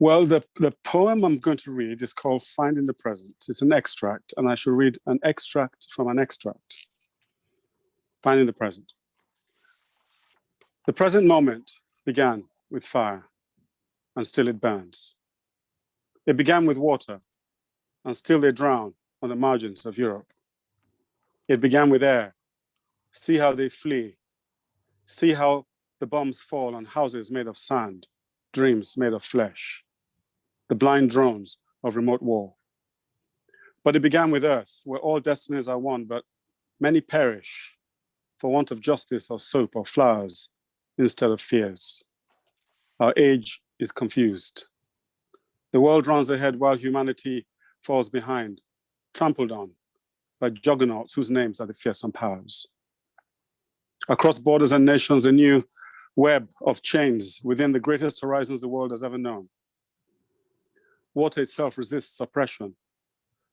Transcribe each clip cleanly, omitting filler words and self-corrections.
Well, the poem I'm going to read is called Finding the Present. It's an extract, and I shall read an extract from an extract. Finding the Present. The present moment began with fire, and still it burns. It began with water, and still they drown on the margins of Europe. It began with air. See how they flee. See how the bombs fall on houses made of sand, dreams made of flesh, the blind drones of remote war. But it began with earth, where all destinies are one, but many perish for want of justice or soap or flowers instead of fears. Our age is confused. The world runs ahead while humanity falls behind, trampled on by juggernauts whose names are the fearsome powers. Across borders and nations, a new web of chains within the greatest horizons the world has ever known. Water itself resists oppression.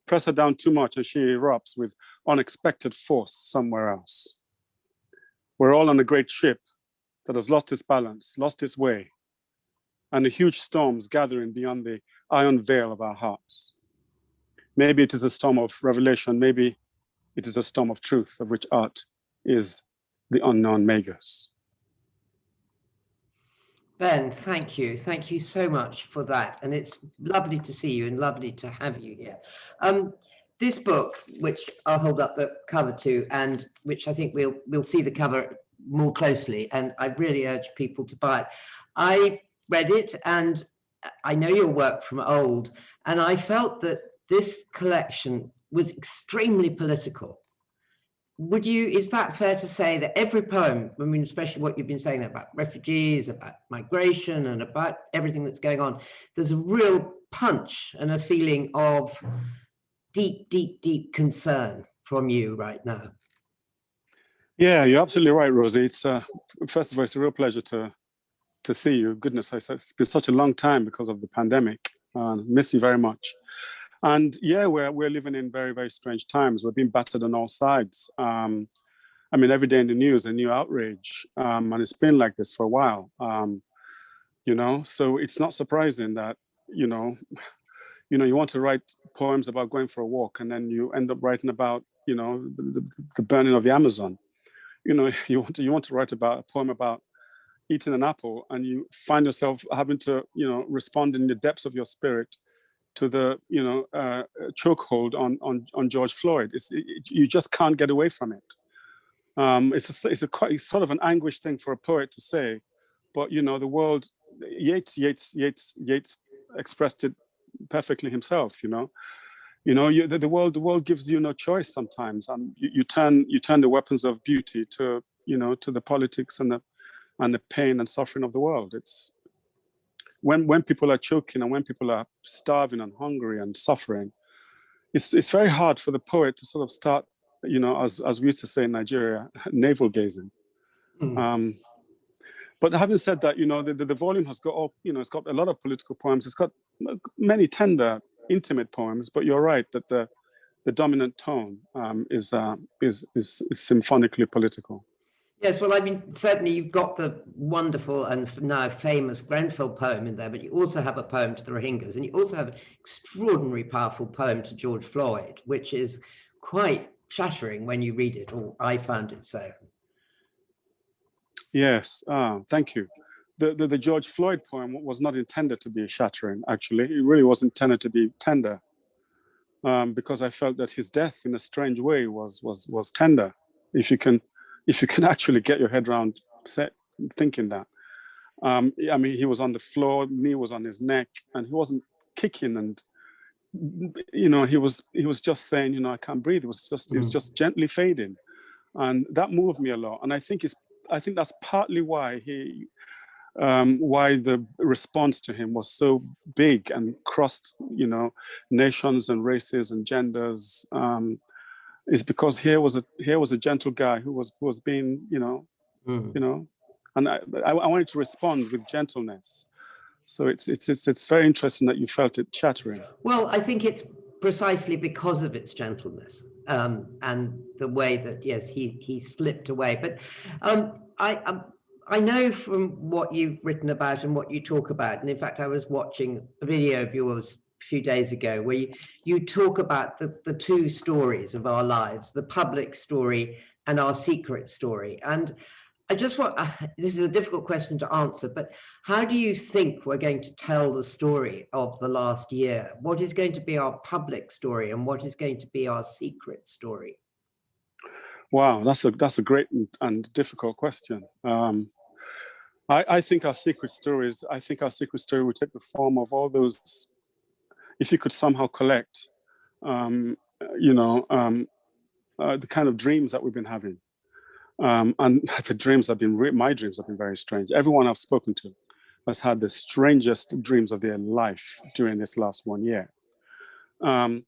Press her down too much and she erupts with unexpected force somewhere else. We're all on a great ship that has lost its balance, lost its way, and the huge storms gathering beyond the iron veil of our hearts. Maybe it is a storm of revelation, maybe it is a storm of truth, of which art is the unknown magus. Ben, thank you. Thank you so much for that. And it's lovely to see you and lovely to have you here. This book, which I'll hold up the cover to, and which I think we'll see the cover more closely, and I really urge people to buy it. I read it, and I know your work from old, and I felt that this collection was extremely political. Is that fair to say that every poem, I mean, especially what you've been saying about refugees, about migration, and about everything that's going on, there's a real punch and a feeling of deep, deep, deep concern from you right now? Yeah, you're absolutely right, Rosie. It's first of all, it's a real pleasure to see you. Goodness, it's been such a long time because of the pandemic. Miss you very much. And yeah, we're living in very, very strange times. We're being battered on all sides. I mean, every day in the news, a new outrage, and it's been like this for a while. You know, so it's not surprising that you want to write poems about going for a walk, and then you end up writing about the burning of the Amazon. You know, you want to write about a poem about eating an apple, and you find yourself having to respond in the depths of your spirit to the chokehold on George Floyd. You just can't get away from it. It's quite sort of an anguished thing for a poet to say, but the world, Yeats expressed it perfectly himself. The world gives you no choice sometimes, and you turn the weapons of beauty to the politics and the pain and suffering of the world. It's when people are choking and when people are starving and hungry and suffering, it's very hard for the poet to sort of start, as we used to say in Nigeria, navel gazing. But having said that, the volume has got it's got a lot of political poems. It's got many tender, intimate poems. But you're right that the dominant tone is symphonically political. Yes, well, I mean, certainly you've got the wonderful and now famous Grenfell poem in there, but you also have a poem to the Rohingyas, and you also have an extraordinarily powerful poem to George Floyd, which is quite shattering when you read it, or I found it so. Yes, thank you. The George Floyd poem was not intended to be shattering, actually. It really was intended to be tender, because I felt that his death, in a strange way, was tender. If you can actually get your head around thinking that. I mean, he was on the floor, knee was on his neck, and he wasn't kicking, and he was just saying, I can't breathe. It was just gently fading, and that moved me a lot. And I think that's partly why why the response to him was so big and crossed, nations and races and genders. Is because here was a gentle guy who was being, and I wanted to respond with gentleness. So it's very interesting that you felt it shattering. Well, I think it's precisely because of its gentleness and the way that, yes, he slipped away. But I know from what you've written about and what you talk about, and in fact, I was watching a video of yours a few days ago where you talk about the two stories of our lives, the public story and our secret story. And I just want, this is a difficult question to answer, but how do you think we're going to tell the story of the last year? What is going to be our public story and what is going to be our secret story? Wow, that's a great and difficult question. I think our secret stories, I think our secret story would take the form of all those, if you could somehow collect, the kind of dreams that we've been having. And the dreams have been, my dreams have been very strange. Everyone I've spoken to has had the strangest dreams of their life during this last 1 year. And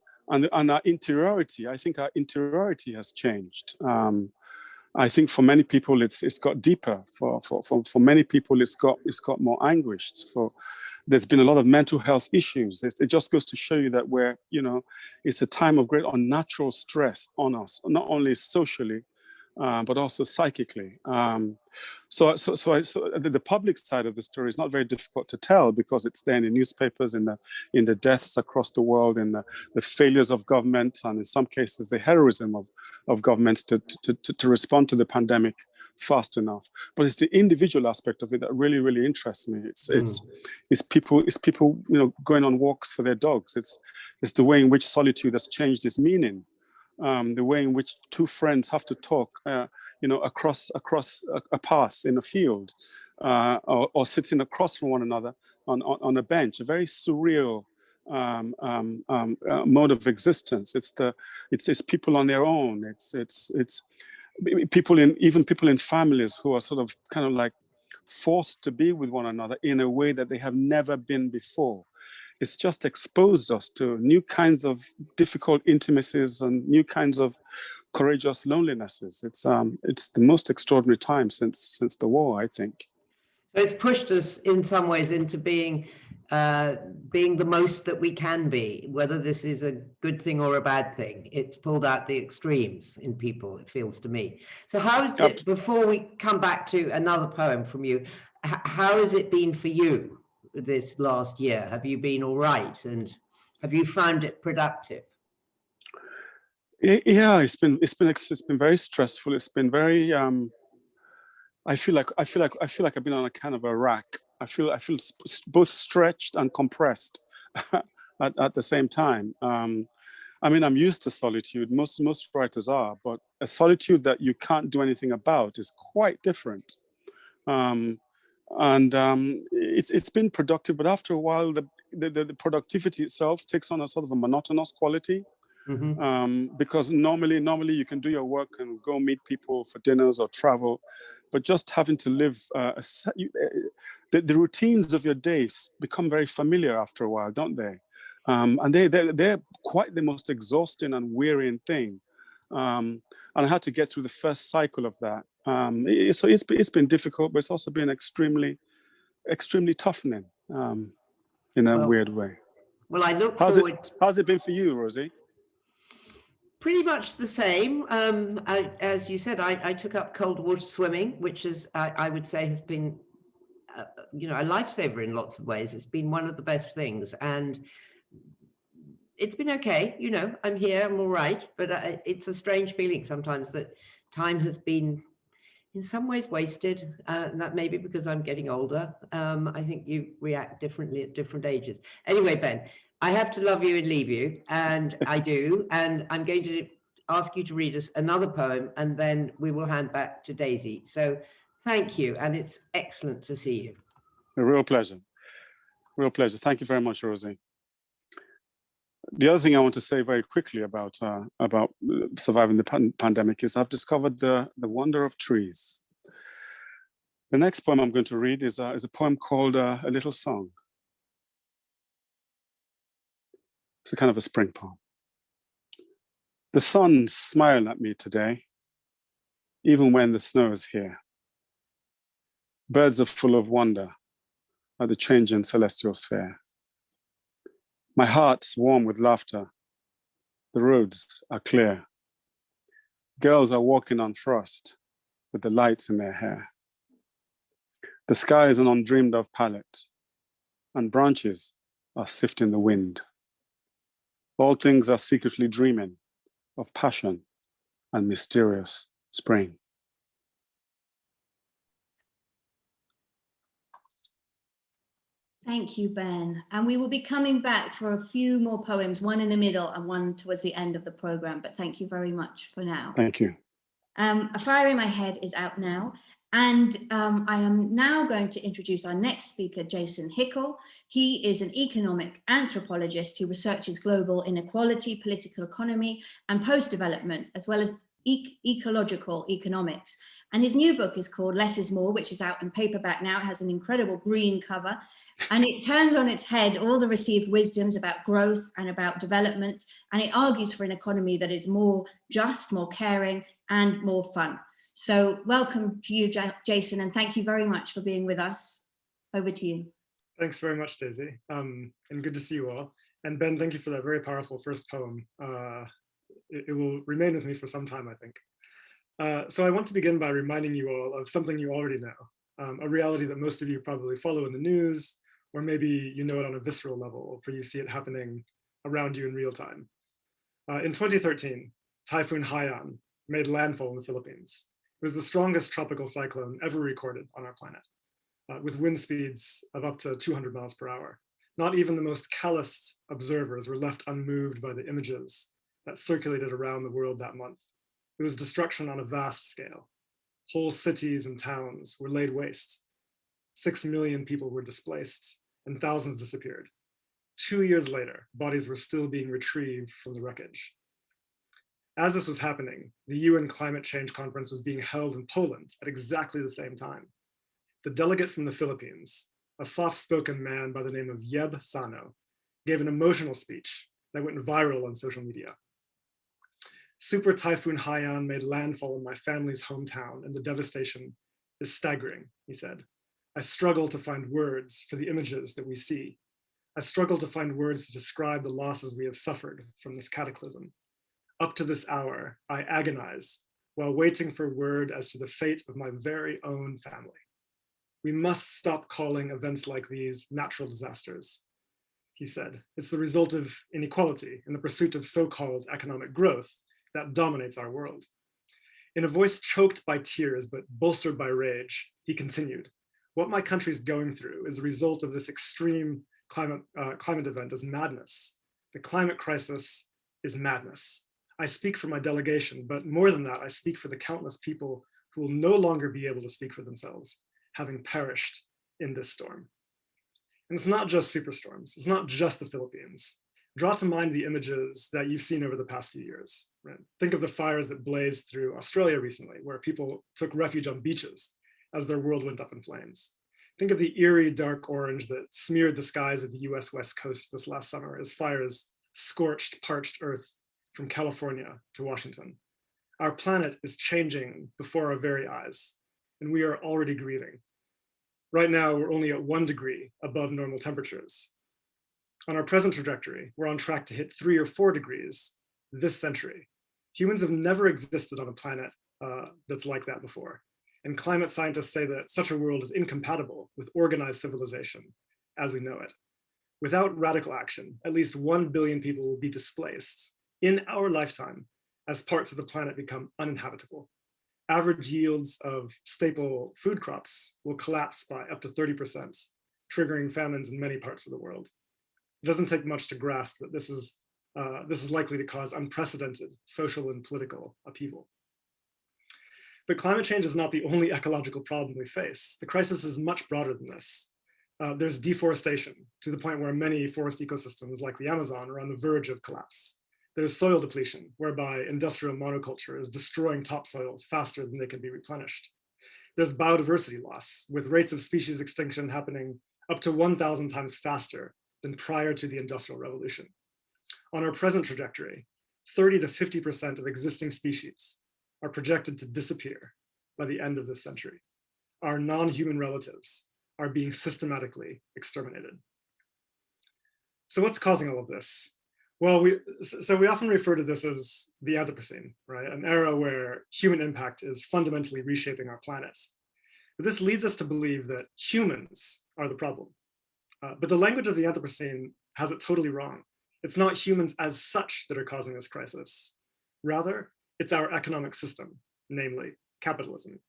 our interiority, I think our interiority has changed. I think for many people it's got deeper. For many people it's got more anguish. There's been a lot of mental health issues. It just goes to show you that it's a time of great unnatural stress on us, not only socially, but also psychically. So the public side of the story is not very difficult to tell because it's there in the newspapers, in the deaths across the world, in the failures of government, and in some cases the heroism of governments to respond to the pandemic fast enough. But it's the individual aspect of it that really, really interests me. It's people going on walks for their dogs. It's the way in which solitude has changed its meaning. The way in which two friends have to talk, across a path in a field, or sitting across from one another on a bench. A very surreal mode of existence. It's people on their own. It's people in families who are sort of kind of like forced to be with one another in a way that they have never been before. It's just exposed us to new kinds of difficult intimacies and new kinds of courageous lonelinesses. It's the most extraordinary time since the war, I think. So it's pushed us in some ways into being the most that we can be, whether this is a good thing or a bad thing. It's pulled out the extremes in people, it feels to me. So how is it, before we come back to another poem from you, how has it been for you this last year? Have you been all right, and have you found it productive? Yeah, it's been very stressful. It's been very I feel like I've been on a kind of a rack. I feel both stretched and compressed at the same time. I mean, I'm used to solitude. Most writers are, but a solitude that you can't do anything about is quite different. It's been productive, but after a while, the productivity itself takes on a sort of a monotonous quality. Mm-hmm. Because normally you can do your work and go meet people for dinners or travel, but just having to live the routines of your days become very familiar after a while, don't they? And they're quite the most exhausting and wearying thing. And I had to get through the first cycle of that. So it's been difficult, but it's also been extremely toughening in a weird way. Well, I look forward. How's it been for you, Rosie? Pretty much the same. As you said, I took up cold water swimming, which is, I would say, has been, a lifesaver in lots of ways. It's been one of the best things, and it's been okay. I'm here, I'm all right, but it's a strange feeling sometimes that time has been, in some ways, wasted. And that may be because I'm getting older. I think you react differently at different ages. Anyway, Ben, I have to love you and leave you, and I do. And I'm going to ask you to read us another poem, and then we will hand back to Daisy. So thank you, and it's excellent to see you. A real pleasure. Real pleasure. Thank you very much, Rosie. The other thing I want to say very quickly about surviving the pandemic is I've discovered the wonder of trees. The next poem I'm going to read is a poem called A Little Song. It's a kind of a spring poem. The sun smiled at me today, even when the snow is here. Birds are full of wonder at the changing celestial sphere. My heart's warm with laughter. The roads are clear. Girls are walking on frost with the lights in their hair. The sky is an undreamed of palette, and branches are sifting the wind. All things are secretly dreaming of passion and mysterious spring. Thank you, Ben. And we will be coming back for a few more poems, one in the middle and one towards the end of the program. But thank you very much for now. Thank you. A Fire in My Head is out now. And I am now going to introduce our next speaker, Jason Hickle. He is an economic anthropologist who researches global inequality, political economy, and post-development, as well as ecological economics. And his new book is called Less is More, which is out in paperback now. It has an incredible green cover, and it turns on its head all the received wisdoms about growth and about development. And it argues for an economy that is more just, more caring, and more fun. So welcome to you, Jason, and thank you very much for being with us. Over to you. Thanks very much, Daisy, and good to see you all. And Ben, thank you for that very powerful first poem. It will remain with me for some time, I think. So I want to begin by reminding you all of something you already know, a reality that most of you probably follow in the news, or maybe you know it on a visceral level, for you see it happening around you in real time. In 2013, Typhoon Haiyan made landfall in the Philippines. It was the strongest tropical cyclone ever recorded on our planet, with wind speeds of up to 200 miles per hour. Not even the most calloused observers were left unmoved by the images that circulated around the world that month. It was destruction on a vast scale. Whole cities and towns were laid waste. 6 million people were displaced and thousands disappeared. 2 years later, bodies were still being retrieved from the wreckage. As this was happening, the UN Climate Change Conference was being held in Poland at exactly the same time. The delegate from the Philippines, a soft-spoken man by the name of Yeb Sano, gave an emotional speech that went viral on social media. Super Typhoon Haiyan made landfall in my family's hometown, and the devastation is staggering, he said. I struggle to find words for the images that we see. I struggle to find words to describe the losses we have suffered from this cataclysm. Up to this hour, I agonize while waiting for word as to the fate of my very own family. We must stop calling events like these natural disasters, he said. It's the result of inequality and the pursuit of so-called economic growth that dominates our world. In a voice choked by tears but bolstered by rage, he continued, what my country is going through is a result of this extreme climate event is madness. The climate crisis is madness. I speak for my delegation, but more than that, I speak for the countless people who will no longer be able to speak for themselves, having perished in this storm. And it's not just superstorms. It's not just the Philippines. Draw to mind the images that you've seen over the past few years. Right? Think of the fires that blazed through Australia recently, where people took refuge on beaches as their world went up in flames. Think of the eerie dark orange that smeared the skies of the US West Coast this last summer as fires scorched parched earth from California to Washington. Our planet is changing before our very eyes, and we are already grieving. Right now, we're only at 1 degree above normal temperatures. On our present trajectory, we're on track to hit 3 or 4 degrees this century. Humans have never existed on a planet that's like that before. And climate scientists say that such a world is incompatible with organized civilization as we know it. Without radical action, at least 1 billion people will be displaced in our lifetime as parts of the planet become uninhabitable. Average yields of staple food crops will collapse by up to 30%, triggering famines in many parts of the world. It doesn't take much to grasp that this is likely to cause unprecedented social and political upheaval. But climate change is not the only ecological problem we face. The crisis is much broader than this. There's deforestation to the point where many forest ecosystems like the Amazon are on the verge of collapse. There's soil depletion, whereby industrial monoculture is destroying topsoils faster than they can be replenished. There's biodiversity loss, with rates of species extinction happening up to 1,000 times faster than prior to the Industrial Revolution. On our present trajectory, 30 to 50% of existing species are projected to disappear by the end of this century. Our non-human relatives are being systematically exterminated. So what's causing all of this? Well, we often refer to this as the Anthropocene, right? An era where human impact is fundamentally reshaping our planet. But this leads us to believe that humans are the problem. But the language of the Anthropocene has it totally wrong. It's not humans as such that are causing this crisis. Rather, it's our economic system, namely capitalism.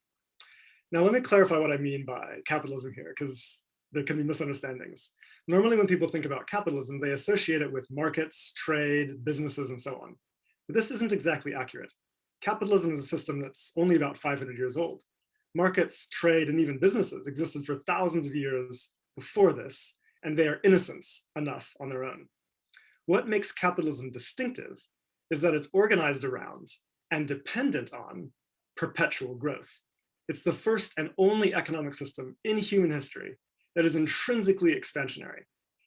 Now, let me clarify what I mean by capitalism here, because there can be misunderstandings. Normally, when people think about capitalism, they associate it with markets, trade, businesses, and so on. But this isn't exactly accurate. Capitalism is a system that's only about 500 years old. Markets, trade, and even businesses existed for thousands of years before this, and they are innocent enough on their own. What makes capitalism distinctive is that it's organized around and dependent on perpetual growth. It's the first and only economic system in human history that is intrinsically expansionary.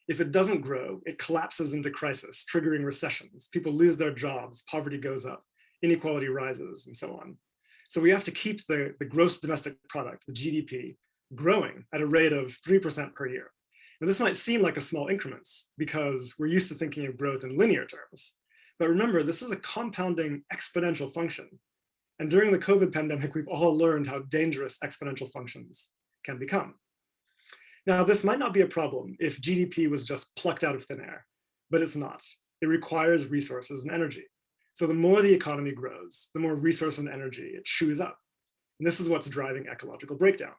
If it doesn't grow, it collapses into crisis, triggering recessions. People lose their jobs, poverty goes up, inequality rises, and so on. So we have to keep the gross domestic product, the GDP, growing at a rate of 3% per year. Now, this might seem like a small increments because we're used to thinking of growth in linear terms. But remember, this is a compounding exponential function. And during the COVID pandemic, we've all learned how dangerous exponential functions can become. Now, this might not be a problem if GDP was just plucked out of thin air, but it's not. It requires resources and energy. So the more the economy grows, the more resource and energy it chews up. And this is what's driving ecological breakdown.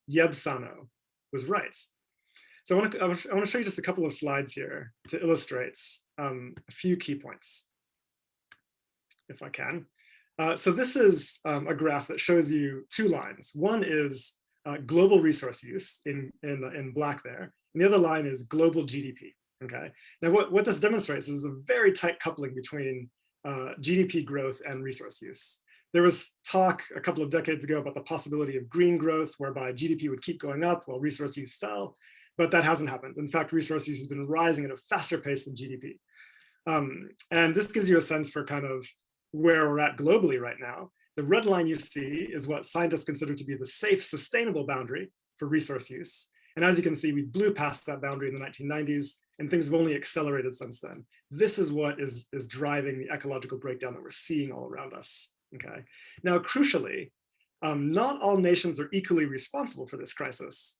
Yeb Sano was right. So I want to show you just a couple of slides here to illustrate a few key points, if I can. So this is a graph that shows you two lines. One is global resource use in black there, and the other line is global GDP. Okay. Now, what this demonstrates is a very tight coupling between GDP growth and resource use. There was talk a couple of decades ago about the possibility of green growth, whereby GDP would keep going up while resource use fell, but that hasn't happened. In fact, resource use has been rising at a faster pace than GDP. And this gives you a sense for kind of where we're at globally right now. The red line you see is what scientists consider to be the safe, sustainable boundary for resource use. And as you can see, we blew past that boundary in the 1990s, and things have only accelerated since then. This is what is driving the ecological breakdown that we're seeing all around us. Okay. Now, crucially, not all nations are equally responsible for this crisis.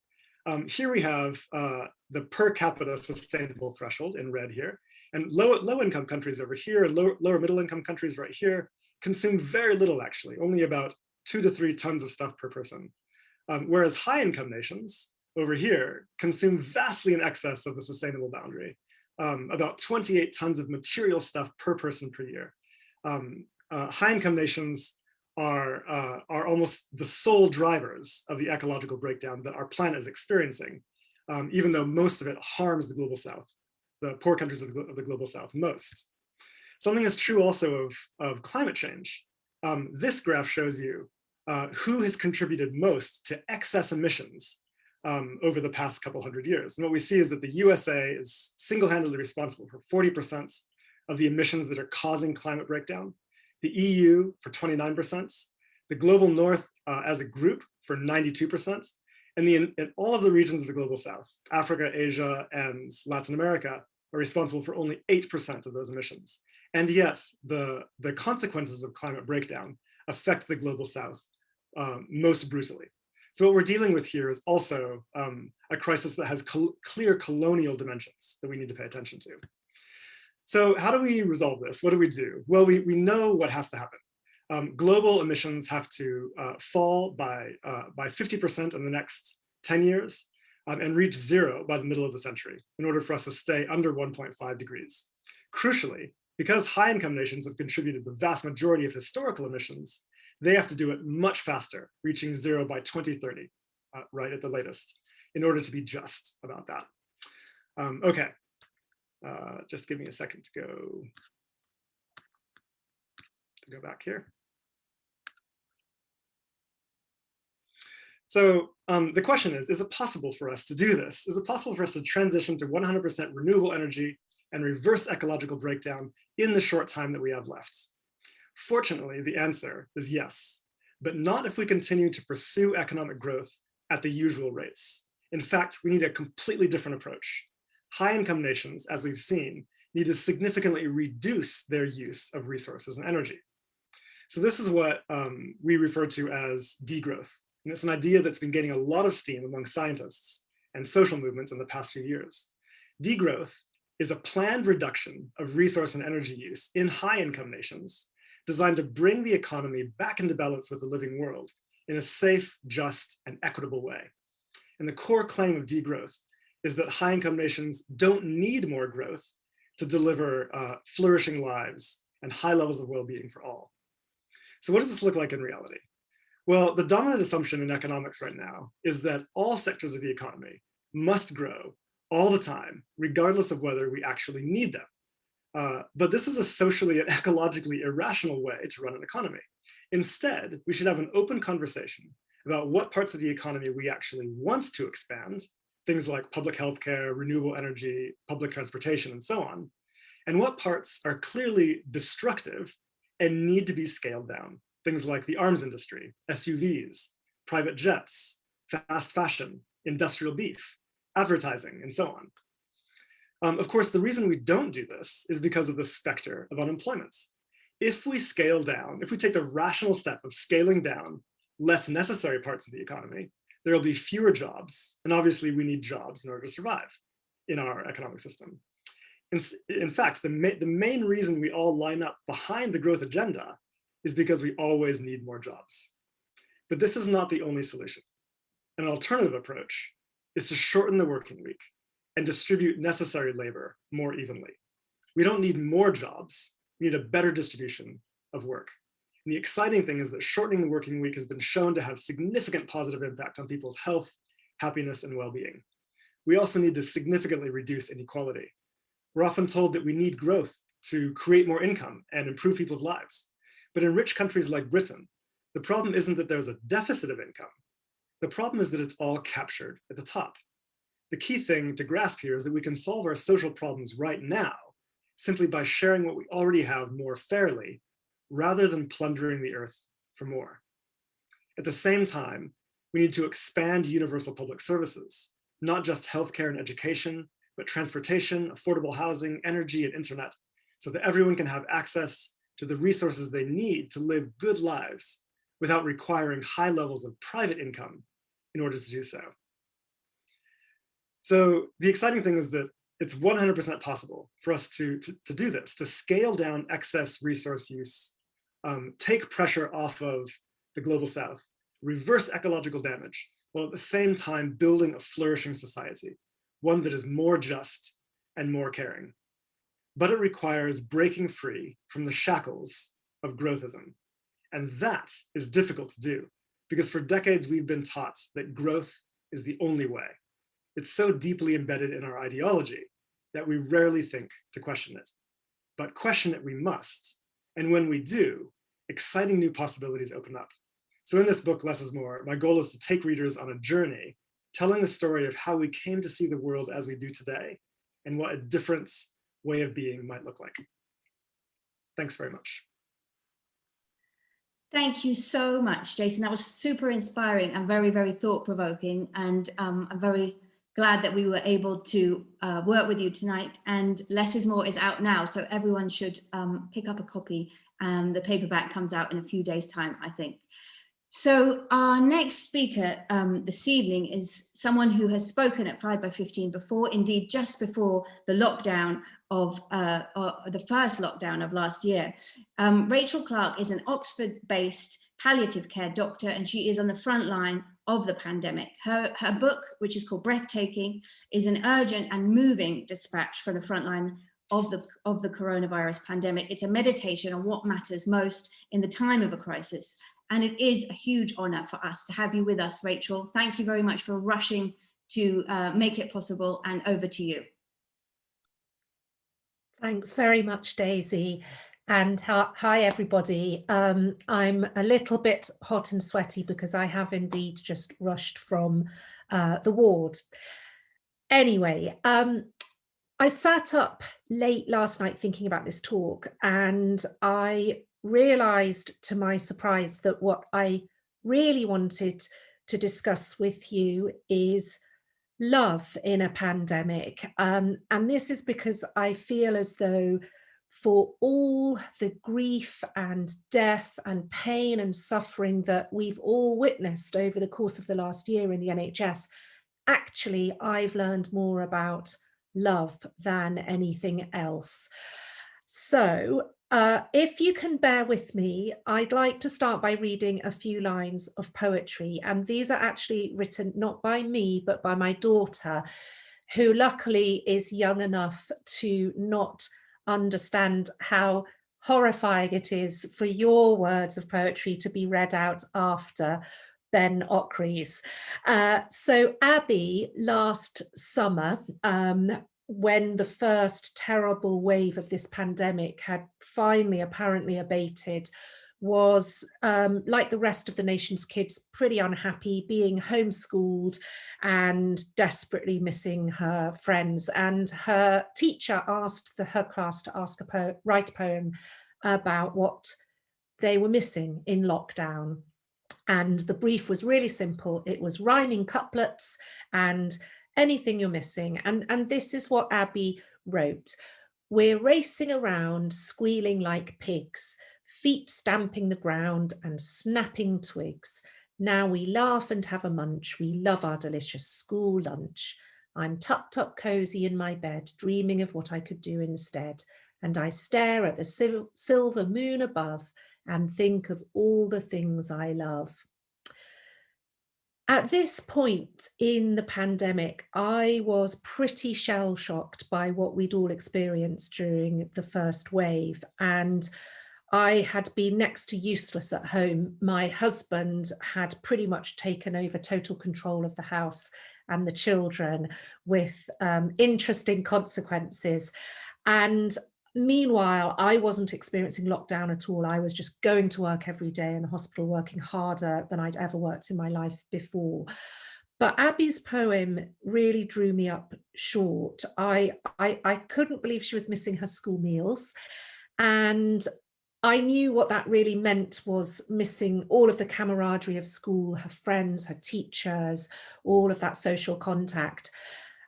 Here we have the per capita sustainable threshold in red here, and low income countries over here, and lower middle income countries right here consume very little, actually, only about 2 to 3 tons of stuff per person. Whereas high income nations over here consume vastly in excess of the sustainable boundary, about 28 tons of material stuff per person per year. High income nations are almost the sole drivers of the ecological breakdown that our planet is experiencing, even though most of it harms the global south, the poor countries of the global south most. Something is true also of climate change. This graph shows you who has contributed most to excess emissions over the past couple hundred years. And what we see is that the USA is single-handedly responsible for 40% of the emissions that are causing climate breakdown, the EU for 29%, the global north as a group for 92%, and all of the regions of the global south, Africa, Asia, and Latin America, are responsible for only 8% of those emissions. And yes, the consequences of climate breakdown affect the global south most brutally. So what we're dealing with here is also a crisis that has clear colonial dimensions that we need to pay attention to. So how do we resolve this? What do we do? Well, we know what has to happen. Global emissions have to fall by 50% in the next 10 years and reach 0 by the middle of the century in order for us to stay under 1.5 degrees. Crucially, because high income nations have contributed the vast majority of historical emissions, they have to do it much faster, reaching 0 by 2030, right at the latest, in order to be just about that. Okay, just give me a second to go back here. So the question is it possible for us to do this? Is it possible for us to transition to 100% renewable energy and reverse ecological breakdown in the short time that we have left? Fortunately, the answer is yes, but not if we continue to pursue economic growth at the usual rates. In fact, we need a completely different approach. High-income nations, as we've seen, need to significantly reduce their use of resources and energy. So this is what we refer to as degrowth. And it's an idea that's been gaining a lot of steam among scientists and social movements in the past few years. Degrowth is a planned reduction of resource and energy use in high-income nations designed to bring the economy back into balance with the living world in a safe, just, and equitable way. And the core claim of degrowth is that high-income nations don't need more growth to deliver flourishing lives and high levels of well-being for all. So what does this look like in reality? Well, the dominant assumption in economics right now is that all sectors of the economy must grow all the time, regardless of whether we actually need them. But this is a socially and ecologically irrational way to run an economy. Instead, we should have an open conversation about what parts of the economy we actually want to expand, things like public healthcare, renewable energy, public transportation, and so on, and what parts are clearly destructive and need to be scaled down, things like the arms industry, SUVs, private jets, fast fashion, industrial beef, advertising, and so on. Of course, the reason we don't do this is because of the specter of unemployment. If we scale down, if we take the rational step of scaling down less necessary parts of the economy, there will be fewer jobs. And obviously we need jobs in order to survive in our economic system. In fact, the main reason we all line up behind the growth agenda is because we always need more jobs. But this is not the only solution. An alternative approach is to shorten the working week and distribute necessary labor more evenly. We don't need more jobs, we need a better distribution of work. And the exciting thing is that shortening the working week has been shown to have significant positive impact on people's health, happiness, and well-being. We also need to significantly reduce inequality. We're often told that we need growth to create more income and improve people's lives. But in rich countries like Britain, the problem isn't that there's a deficit of income. The problem is that it's all captured at the top. The key thing to grasp here is that we can solve our social problems right now simply by sharing what we already have more fairly, rather than plundering the earth for more. At the same time, we need to expand universal public services, not just healthcare and education, but transportation, affordable housing, energy, and internet, so that everyone can have access to the resources they need to live good lives without requiring high levels of private income in order to do so. So the exciting thing is that it's 100% possible for us to do this, to scale down excess resource use, take pressure off of the global south, reverse ecological damage, while at the same time building a flourishing society, one that is more just and more caring. But it requires breaking free from the shackles of growthism. And that is difficult to do, because for decades we've been taught that growth is the only way. It's so deeply embedded in our ideology that we rarely think to question it. But question it we must. And when we do, exciting new possibilities open up. So in this book, Less is More, my goal is to take readers on a journey, telling the story of how we came to see the world as we do today, and what a different way of being might look like. Thanks very much. Thank you so much, Jason. That was super inspiring and very, very thought-provoking. And I'm very glad that we were able to work with you tonight. And Less is More is out now, so everyone should pick up a copy. The paperback comes out in a few days' time, I think. So our next speaker this evening is someone who has spoken at 5x15 before, indeed just before the lockdown of the first lockdown of last year. Rachel Clarke is an Oxford-based palliative care doctor, and she is on the front line of the pandemic. Her book, which is called Breathtaking, is an urgent and moving dispatch from the front line of the coronavirus pandemic. It's a meditation on what matters most in the time of a crisis. And it is a huge honor for us to have you with us, Rachel. Thank you very much for rushing to make it possible, and over to you. Thanks very much, Daisy. And hi, everybody. I'm a little bit hot and sweaty because I have indeed just rushed from the ward. Anyway, I sat up late last night thinking about this talk, and I realized to my surprise that what I really wanted to discuss with you is love in a pandemic. And this is because I feel as though for all the grief and death and pain and suffering that we've all witnessed over the course of the last year in the NHS, actually, I've learned more about love than anything else. So if you can bear with me, I'd like to start by reading a few lines of poetry. And these are actually written not by me, but by my daughter, who luckily is young enough to not understand how horrifying it is for your words of poetry to be read out after Ben Okri's. So Abby, last summer, when the first terrible wave of this pandemic had finally apparently abated, was, like the rest of the nation's kids, pretty unhappy, being homeschooled and desperately missing her friends. And her teacher asked her class to write a poem about what they were missing in lockdown. And the brief was really simple. It was rhyming couplets and anything you're missing. And this is what Abby wrote. We're racing around, squealing like pigs, feet stamping the ground and snapping twigs. Now we laugh and have a munch. We love our delicious school lunch. I'm tucked up cozy in my bed, dreaming of what I could do instead. And I stare at the silver moon above and think of all the things I love. At this point in the pandemic, I was pretty shell-shocked by what we'd all experienced during the first wave. And I had been next to useless at home. My husband had pretty much taken over total control of the house and the children, with interesting consequences. And meanwhile, I wasn't experiencing lockdown at all. I was just going to work every day in the hospital, working harder than I'd ever worked in my life before. But Abby's poem really drew me up short. I couldn't believe she was missing her school meals. And I knew what that really meant was missing all of the camaraderie of school, her friends, her teachers, all of that social contact.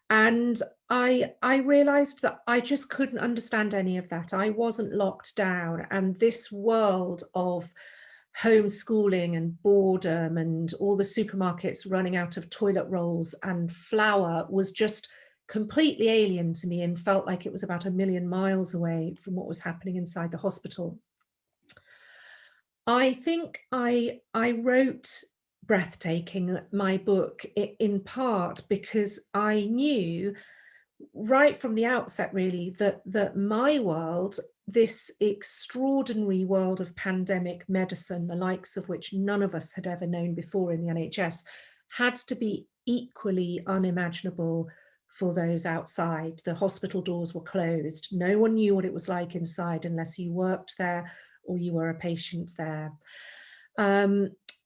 And I realized that I just couldn't understand any of that. I wasn't locked down, and this world of homeschooling and boredom and all the supermarkets running out of toilet rolls and flour was just completely alien to me, and felt like it was about a million miles away from what was happening inside the hospital. I think I wrote Breathtaking, my book, in part because I knew right from the outset, really, that my world, this extraordinary world of pandemic medicine, the likes of which none of us had ever known before in the NHS, had to be equally unimaginable for those outside. The hospital doors were closed. No one knew what it was like inside unless you worked there or you were a patient there.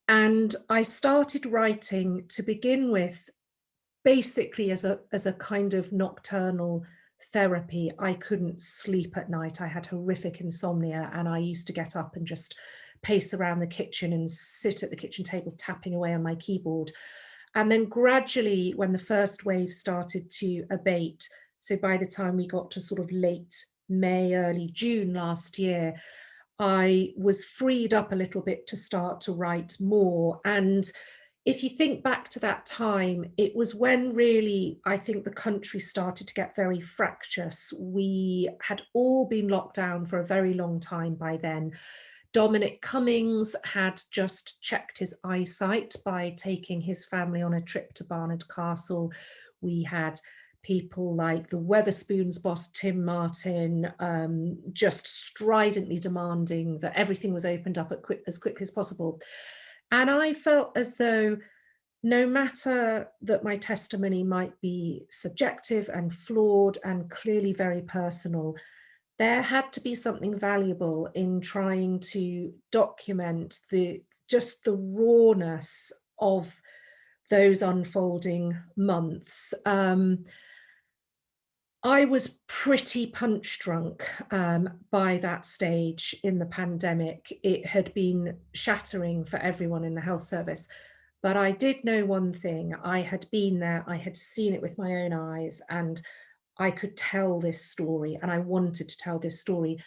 And I started writing to begin with, basically as a kind of nocturnal therapy. I couldn't sleep at night. I had horrific insomnia, and I used to get up and just pace around the kitchen and sit at the kitchen table tapping away on my keyboard. And then gradually, when the first wave started to abate, so by the time we got to sort of late May, early June last year, I was freed up a little bit to start to write more. And if you think back to that time, it was when really, I think, the country started to get very fractious. We had all been locked down for a very long time by then. Dominic Cummings had just checked his eyesight by taking his family on a trip to Barnard Castle. We had people like the Wetherspoons boss, Tim Martin, just stridently demanding that everything was opened up as quickly as possible. And I felt as though, no matter that my testimony might be subjective and flawed and clearly very personal, there had to be something valuable in trying to document just the rawness of those unfolding months. I was pretty punch drunk by that stage in the pandemic. It had been shattering for everyone in the health service. But I did know one thing. I had been there, I had seen it with my own eyes, and I could tell this story, and I wanted to tell this story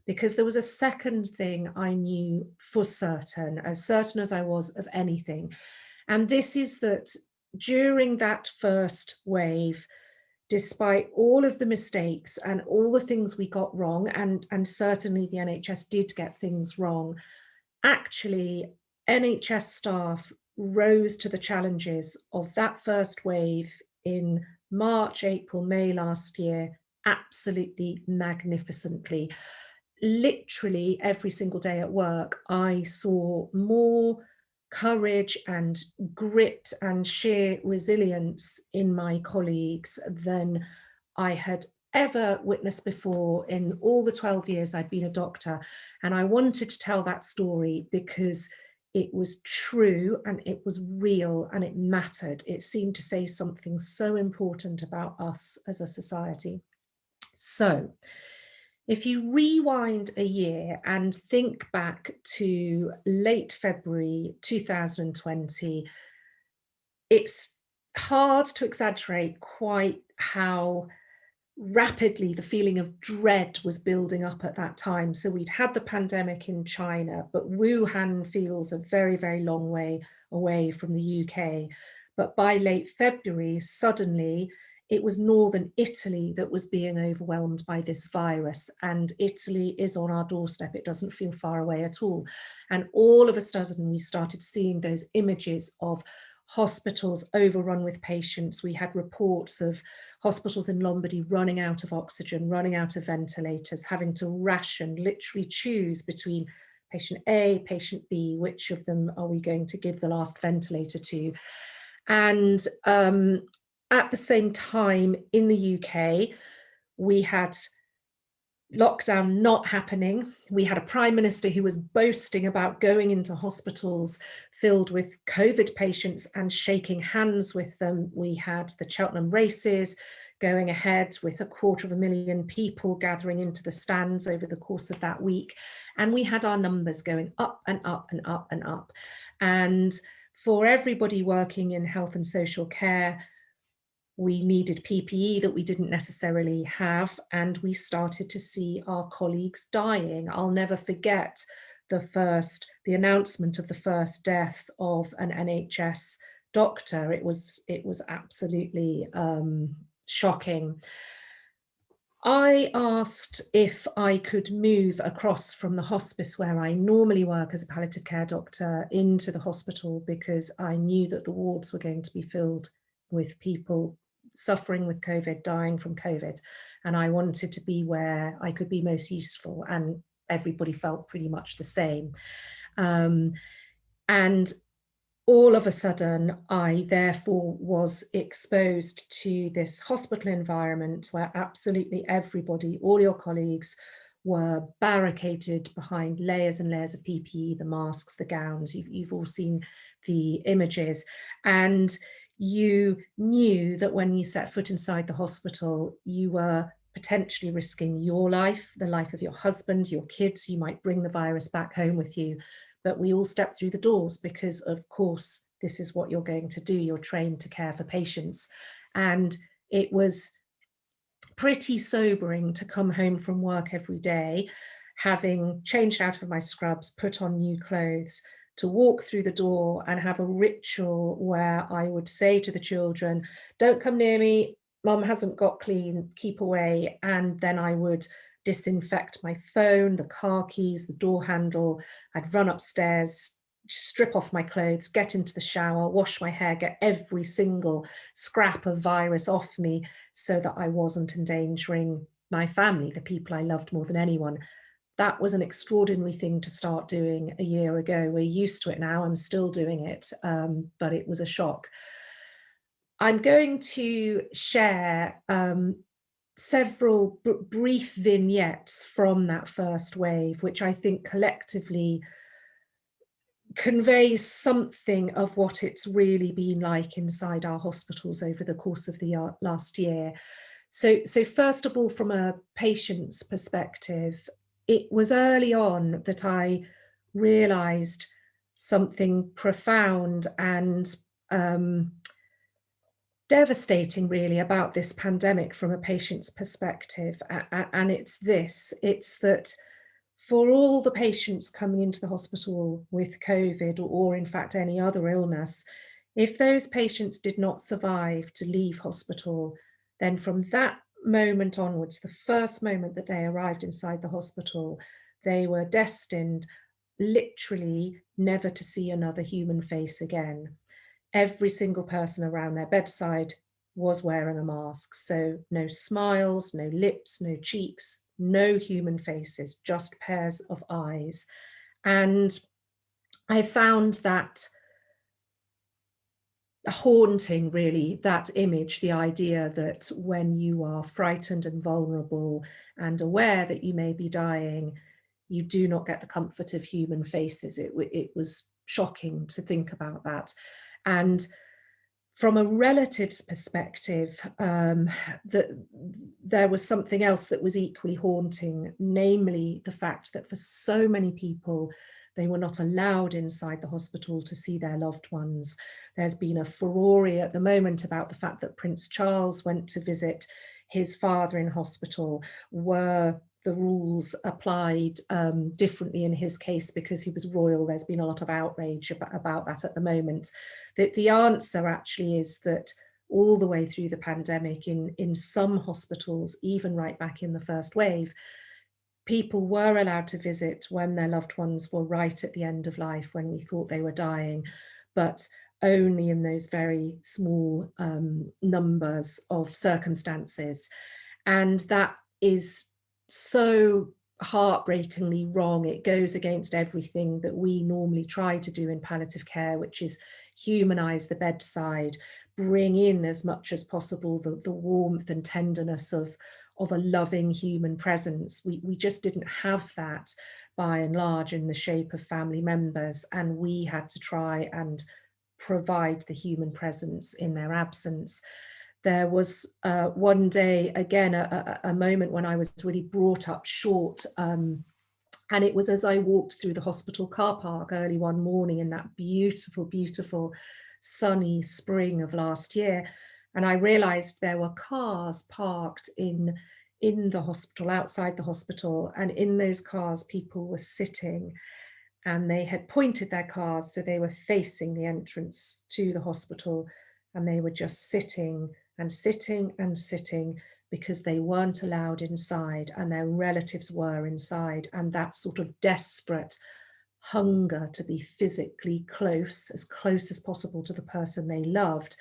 because there was a second thing I knew for certain as I was of anything. And this is that during that first wave, despite all of the mistakes and all the things we got wrong, and certainly the NHS did get things wrong, actually NHS staff rose to the challenges of that first wave in March, April, May last year, absolutely magnificently. Literally every single day at work, I saw more courage and grit and sheer resilience in my colleagues than I had ever witnessed before in all the 12 years I'd been a doctor. And I wanted to tell that story because it was true and it was real and it mattered. It seemed to say something so important about us as a society. So if you rewind a year and think back to late February 2020, it's hard to exaggerate quite how rapidly the feeling of dread was building up at that time. So we'd had the pandemic in China, but Wuhan feels a very, very long way away from the UK. But by late February, suddenly, it was northern Italy that was being overwhelmed by this virus, and Italy is on our doorstep. It doesn't feel far away at all. And all of a sudden, we started seeing those images of hospitals overrun with patients. We had reports of hospitals in Lombardy running out of oxygen, running out of ventilators, having to ration, literally choose between patient A, patient B, which of them are we going to give the last ventilator to? And at the same time, in the UK, we had lockdown not happening. We had a prime minister who was boasting about going into hospitals filled with COVID patients and shaking hands with them. We had the Cheltenham races going ahead with 250,000 people gathering into the stands over the course of that week. And we had our numbers going up and up and up and up. And for everybody working in health and social care, we needed PPE that we didn't necessarily have, and we started to see our colleagues dying. I'll never forget the announcement of the first death of an NHS doctor. It was absolutely shocking. I asked if I could move across from the hospice where I normally work as a palliative care doctor into the hospital because I knew that the wards were going to be filled with people suffering with COVID, dying from COVID. And I wanted to be where I could be most useful, and everybody felt pretty much the same. And all of a sudden, I therefore was exposed to this hospital environment where absolutely everybody, all your colleagues, were barricaded behind layers and layers of PPE, the masks, the gowns. You've all seen the images. And you knew that when you set foot inside the hospital, you were potentially risking your life, the life of your husband, your kids. You might bring the virus back home with you. But we all stepped through the doors because, of course, this is what you're going to do. You're trained to care for patients. And it was pretty sobering to come home from work every day, having changed out of my scrubs, put on new clothes, to walk through the door and have a ritual where I would say to the children, don't come near me, Mum hasn't got clean, keep away. And then I would disinfect my phone, the car keys, the door handle. I'd run upstairs, strip off my clothes, get into the shower, wash my hair, get every single scrap of virus off me so that I wasn't endangering my family, the people I loved more than anyone. That was an extraordinary thing to start doing a year ago. We're used to it now. I'm still doing it, but it was a shock. I'm going to share several brief vignettes from that first wave, which I think collectively conveys something of what it's really been like inside our hospitals over the course of the last year. So first of all, from a patient's perspective, it was early on that I realized something profound and devastating really about this pandemic from a patient's perspective, and it's that for all the patients coming into the hospital with COVID or in fact any other illness, if those patients did not survive to leave hospital, then from that moment onwards, the first moment that they arrived inside the hospital, they were destined literally never to see another human face again. Every single person around their bedside was wearing a mask. So no smiles, no lips, no cheeks, no human faces, just pairs of eyes. And I found that haunting, really, that image, the idea that when you are frightened and vulnerable and aware that you may be dying, you do not get the comfort of human faces. It was shocking to think about that. And from a relative's perspective, there was something else that was equally haunting, namely the fact that for so many people, they were not allowed inside the hospital to see their loved ones. There's been a furore at the moment about the fact that Prince Charles went to visit his father in hospital. Were the rules applied differently in his case because he was royal? There's been a lot of outrage about that at the moment. The answer actually is that all the way through the pandemic, in some hospitals, even right back in the first wave, people were allowed to visit when their loved ones were right at the end of life, when we thought they were dying, but only in those very small numbers of circumstances. And that is so heartbreakingly wrong. It goes against everything that we normally try to do in palliative care, which is humanize the bedside, bring in as much as possible the warmth and tenderness of a loving human presence. We just didn't have that by and large in the shape of family members, and we had to try and provide the human presence in their absence. There was one day, again, a moment when I was really brought up short, and it was as I walked through the hospital car park early one morning in that beautiful, beautiful sunny spring of last year. And I realized there were cars parked in the hospital, outside the hospital, and in those cars people were sitting, and they had pointed their cars so they were facing the entrance to the hospital, and they were just sitting and sitting and sitting because they weren't allowed inside and their relatives were inside. And that sort of desperate hunger to be physically close as possible to the person they loved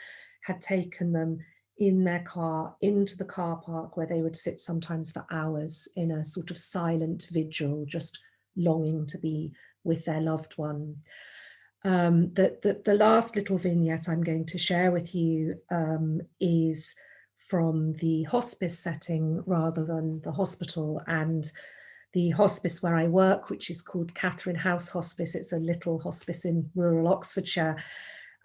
had taken them in their car into the car park, where they would sit sometimes for hours in a sort of silent vigil, just longing to be with their loved one. The last little vignette I'm going to share with you is from the hospice setting rather than the hospital. And the hospice where I work, which is called Catherine House Hospice, it's a little hospice in rural Oxfordshire,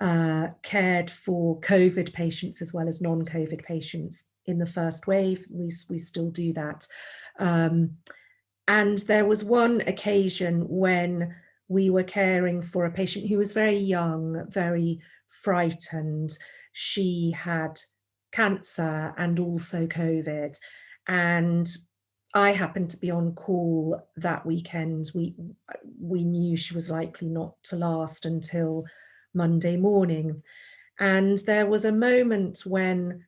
cared for COVID patients as well as non-COVID patients in the first wave. We still do that. And there was one occasion when we were caring for a patient who was very young, very frightened. She had cancer and also COVID. And I happened to be on call that weekend. We knew she was likely not to last until Monday morning. And there was a moment when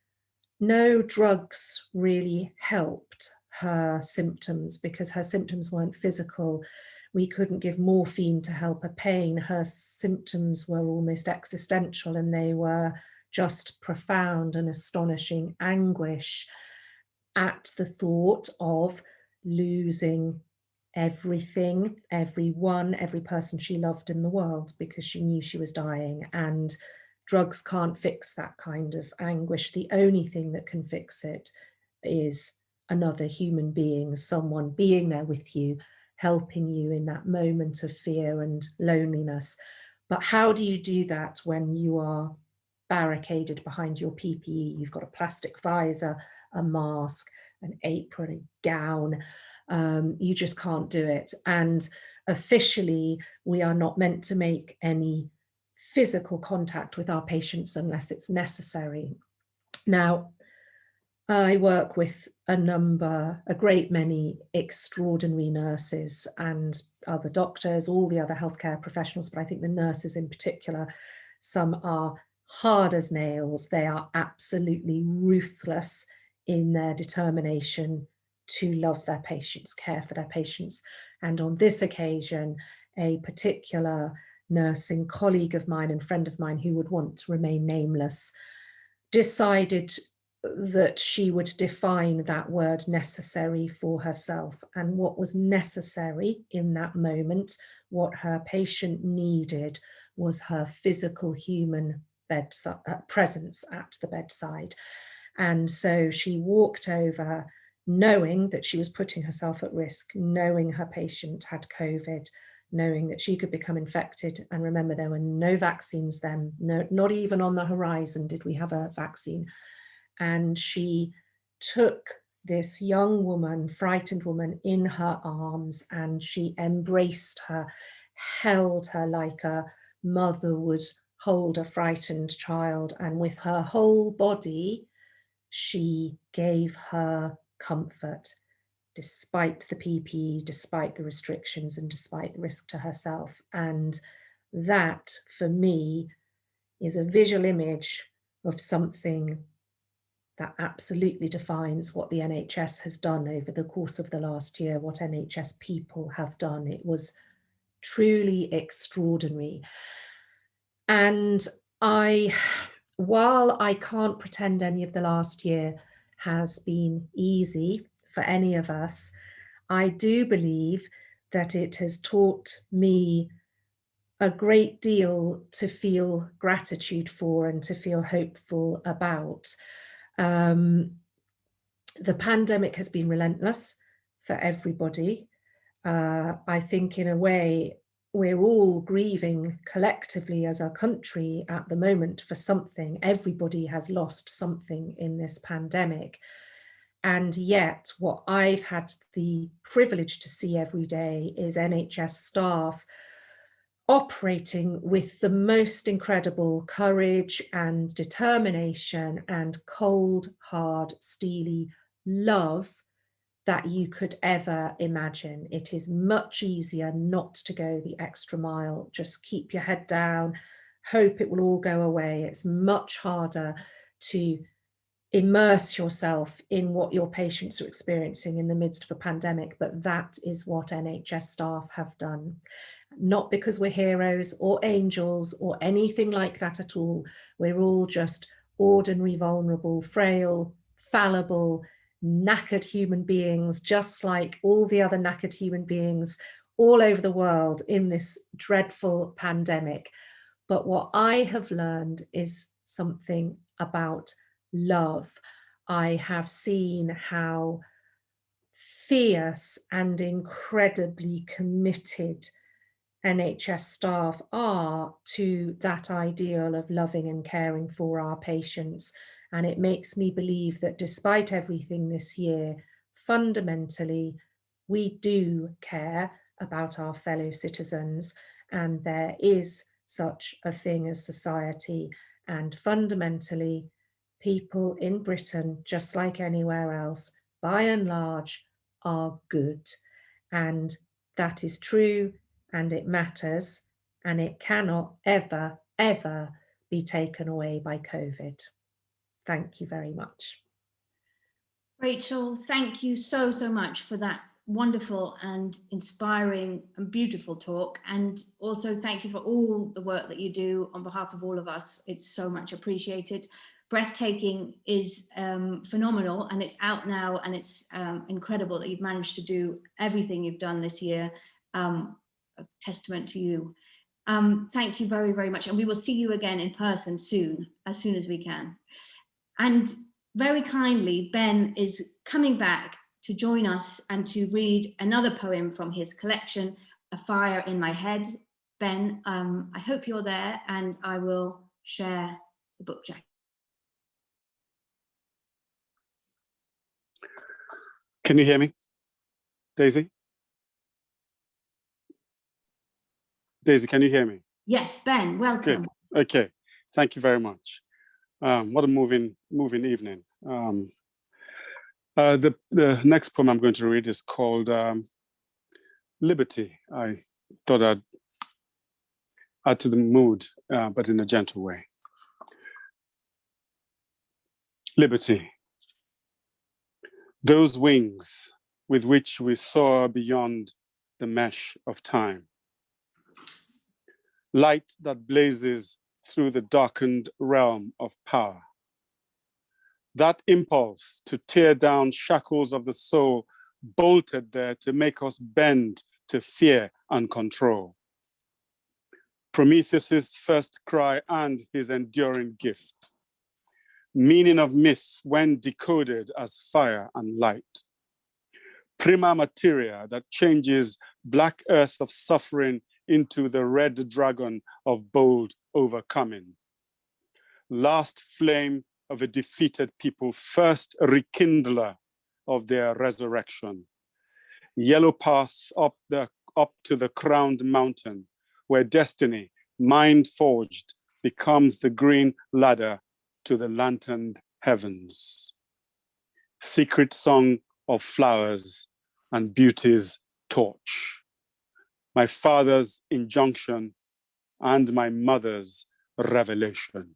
no drugs really helped her symptoms because her symptoms weren't physical. We couldn't give morphine to help her pain. Her symptoms were almost existential, and they were just profound and astonishing anguish at the thought of losing everything, everyone, every person she loved in the world, because she knew she was dying. And drugs can't fix that kind of anguish. The only thing that can fix it is another human being, someone being there with you, helping you in that moment of fear and loneliness. But how do you do that when you are barricaded behind your PPE? You've got a plastic visor, a mask, an apron, a gown. You just can't do it. And officially, we are not meant to make any physical contact with our patients unless it's necessary. Now, I work with a great many extraordinary nurses and other doctors, all the other healthcare professionals, but I think the nurses in particular, some are hard as nails. They are absolutely ruthless in their determination to love their patients, care for their patients. And on this occasion, a particular nursing colleague of mine and friend of mine who would want to remain nameless decided that she would define that word necessary for herself, and what was necessary in that moment, what her patient needed, was her physical human presence at the bedside. And so she walked over knowing that she was putting herself at risk, knowing her patient had COVID, knowing that she could become infected. And remember, there were no vaccines then, not even on the horizon did we have a vaccine. And she took this young woman, frightened woman, in her arms, and she embraced her, held her like a mother would hold a frightened child. And with her whole body, she gave her comfort, despite the PPE, despite the restrictions, and despite the risk to herself. And that, for me, is a visual image of something that absolutely defines what the NHS has done over the course of the last year, what NHS people have done. It was truly extraordinary. And while I can't pretend any of the last year has been easy for any of us, I do believe that it has taught me a great deal to feel gratitude for and to feel hopeful about. The pandemic has been relentless for everybody. I think in a way, we're all grieving collectively as a country at the moment for something. Everybody has lost something in this pandemic. And yet, what I've had the privilege to see every day is NHS staff operating with the most incredible courage and determination and cold, hard, steely love that you could ever imagine. It is much easier not to go the extra mile. Just keep your head down, hope it will all go away. It's much harder to immerse yourself in what your patients are experiencing in the midst of a pandemic, but that is what NHS staff have done. Not because we're heroes or angels or anything like that at all. We're all just ordinary, vulnerable, frail, fallible, knackered human beings, just like all the other knackered human beings all over the world in this dreadful pandemic. But what I have learned is something about love. I have seen how fierce and incredibly committed NHS staff are to that ideal of loving and caring for our patients. And it makes me believe that despite everything this year, fundamentally, we do care about our fellow citizens, and there is such a thing as society. And fundamentally, people in Britain, just like anywhere else, by and large, are good. And that is true, and it matters, and it cannot ever, ever be taken away by COVID. Thank you very much. Rachel, thank you so, so much for that wonderful and inspiring and beautiful talk. And also thank you for all the work that you do on behalf of all of us. It's so much appreciated. Breathtaking is phenomenal, and it's out now, and it's incredible that you've managed to do everything you've done this year. A testament to you. Thank you very, very much. And we will see you again in person soon as we can. And very kindly, Ben is coming back to join us and to read another poem from his collection, A Fire in My Head. Ben, I hope you're there, and I will share the book jacket. Can you hear me, Daisy? Daisy, can you hear me? Yes, Ben, welcome. Good. Okay, thank you very much. What a moving evening. The next poem I'm going to read is called Liberty. I thought I'd add to the mood, but in a gentle way. Liberty. Those wings with which we soar beyond the mesh of time. Light that blazes through the darkened realm of power. That impulse to tear down shackles of the soul bolted there to make us bend to fear and control. Prometheus's first cry and his enduring gift. Meaning of myth when decoded as fire and light. Prima materia that changes black earth of suffering into the red dragon of bold overcoming. Last flame of a defeated people, first rekindler of their resurrection. Yellow path up to the crowned mountain, where destiny, mind forged, becomes the green ladder to the lanterned heavens. Secret song of flowers and beauty's torch. My father's injunction and my mother's revelation.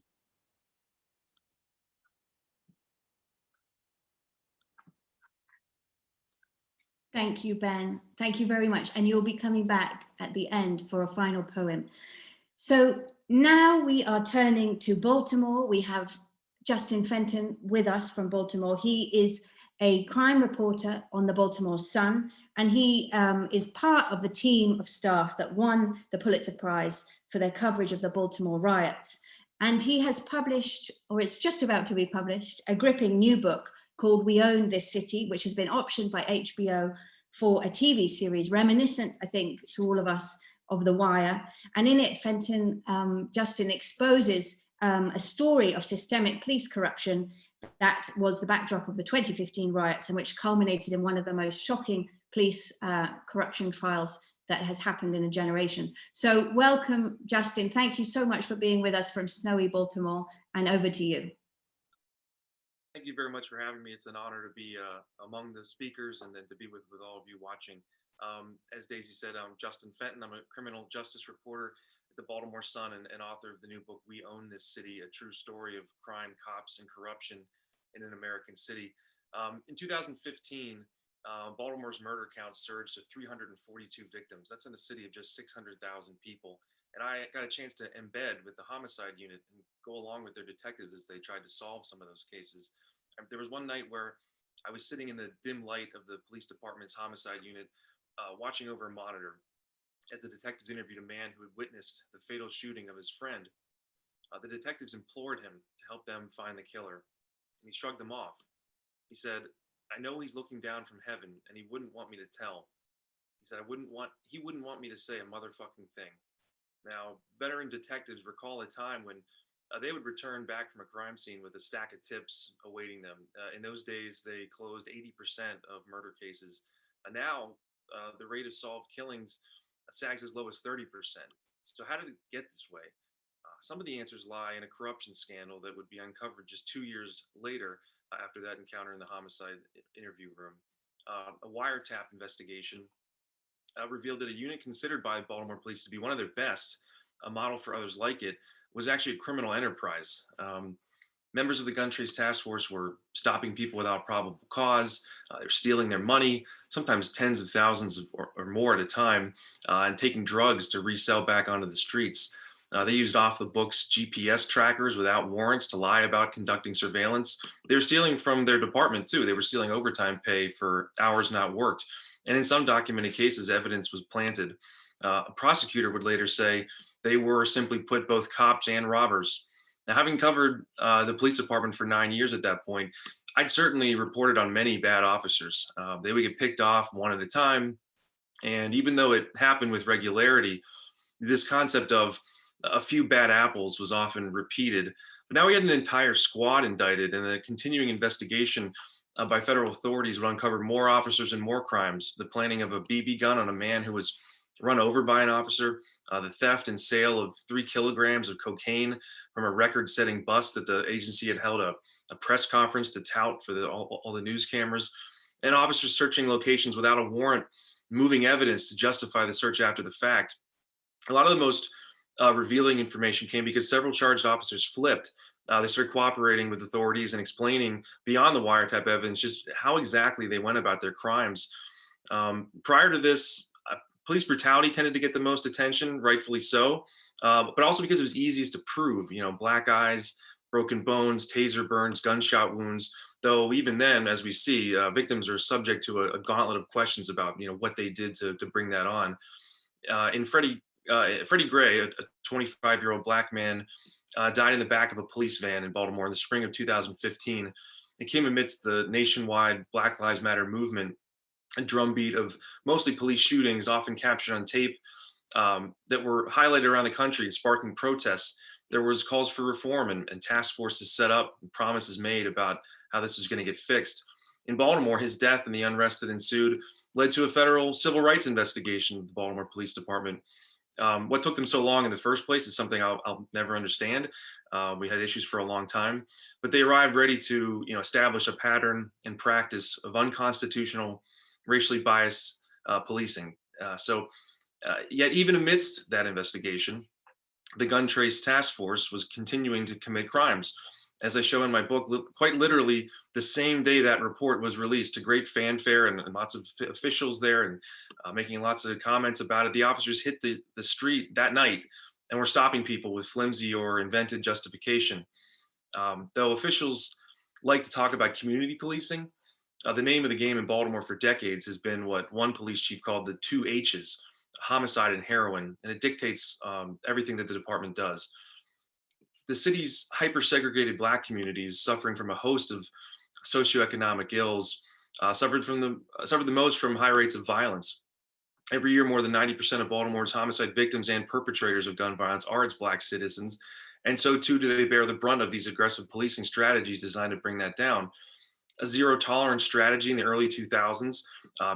Thank you, Ben. Thank you very much. And you'll be coming back at the end for a final poem. So now we are turning to Baltimore. We have Justin Fenton with us from Baltimore. He is a crime reporter on the Baltimore Sun, and he is part of the team of staff that won the Pulitzer Prize for their coverage of the Baltimore riots. And he has published, or it's just about to be published, a gripping new book called We Own This City, which has been optioned by HBO for a TV series, reminiscent, I think, to all of us of The Wire. And in it, Fenton, Justin exposes a story of systemic police corruption that was the backdrop of the 2015 riots, and which culminated in one of the most shocking police corruption trials that has happened in a generation. So welcome, Justin. Thank you so much for being with us from snowy Baltimore, and over to you. Thank you very much for having me. It's an honor to be among the speakers and then to be with all of you watching. As Daisy said, I'm Justin Fenton. I'm a criminal justice reporter at the Baltimore Sun and author of the new book, We Own This City, a true story of crime, cops, and corruption in an American city. In 2015, Baltimore's murder count surged to 342 victims. That's in a city of just 600,000 people. And I got a chance to embed with the homicide unit and go along with their detectives as they tried to solve some of those cases. There was one night where I was sitting in the dim light of the police department's homicide unit, watching over a monitor as the detectives interviewed a man who had witnessed the fatal shooting of his friend. The detectives implored him to help them find the killer, and he shrugged them off. He said, "I know he's looking down from heaven, and he wouldn't want me to tell." He said, he wouldn't want me to say a motherfucking thing." Now, veteran detectives recall a time when they would return back from a crime scene with a stack of tips awaiting them. In those days, they closed 80% of murder cases. Now, the rate of solved killings sags as low as 30%. So how did it get this way? Some of the answers lie in a corruption scandal that would be uncovered just 2 years later after that encounter in the homicide interview room. A wiretap investigation revealed that a unit considered by Baltimore police to be one of their best, a model for others like it, was actually a criminal enterprise. Members of the gun trace task force were stopping people without probable cause. They're stealing their money, sometimes tens of thousands or more at a time, and taking drugs to resell back onto the streets. They used off-the-books GPS trackers without warrants to lie about conducting surveillance. They were stealing from their department too. They were stealing overtime pay for hours not worked. And in some documented cases, evidence was planted. A prosecutor would later say they were simply put both cops and robbers. Now, having covered the police department for 9 years at that point, I'd certainly reported on many bad officers. They would get picked off one at a time. And even though it happened with regularity, this concept of a few bad apples was often repeated. But now we had an entire squad indicted, and the continuing investigation by federal authorities would uncover more officers and more crimes. The planting of a BB gun on a man who was run over by an officer, the theft and sale of 3 kilograms of cocaine from a record-setting bus that the agency had held a press conference to tout for all the news cameras, and officers searching locations without a warrant, moving evidence to justify the search after the fact. A lot of the most revealing information came because several charged officers flipped. They started cooperating with authorities and explaining beyond the wiretap evidence just how exactly they went about their crimes. Prior to this, police brutality tended to get the most attention, rightfully so, but also because it was easiest to prove. Black eyes, broken bones, taser burns, gunshot wounds. Though even then, as we see, victims are subject to a gauntlet of questions about what they did to bring that on. In Freddie Gray, a 25-year-old black man, died in the back of a police van in Baltimore in the spring of 2015. It came amidst the nationwide Black Lives Matter movement, a drumbeat of mostly police shootings, often captured on tape, that were highlighted around the country, sparking protests. There was calls for reform and task forces set up, and promises made about how this was going to get fixed. In Baltimore, his death and the unrest that ensued led to a federal civil rights investigation of the Baltimore Police Department. What took them so long in the first place is something I'll never understand. We had issues for a long time, but they arrived ready to establish a pattern and practice of unconstitutional, racially biased policing. Yet even amidst that investigation, the Gun Trace Task Force was continuing to commit crimes. As I show in my book, quite literally the same day that report was released, to great fanfare and lots of officials there and making lots of comments about it, the officers hit the street that night and were stopping people with flimsy or invented justification. Though officials like to talk about community policing, the name of the game in Baltimore for decades has been what one police chief called the 2 H's, homicide and heroin, and it dictates everything that the department does. The city's hyper-segregated Black communities, suffering from a host of socioeconomic ills, suffered the most from high rates of violence. Every year, more than 90% of Baltimore's homicide victims and perpetrators of gun violence are its Black citizens, and so too do they bear the brunt of these aggressive policing strategies designed to bring that down. A zero-tolerance strategy in the early 2000s,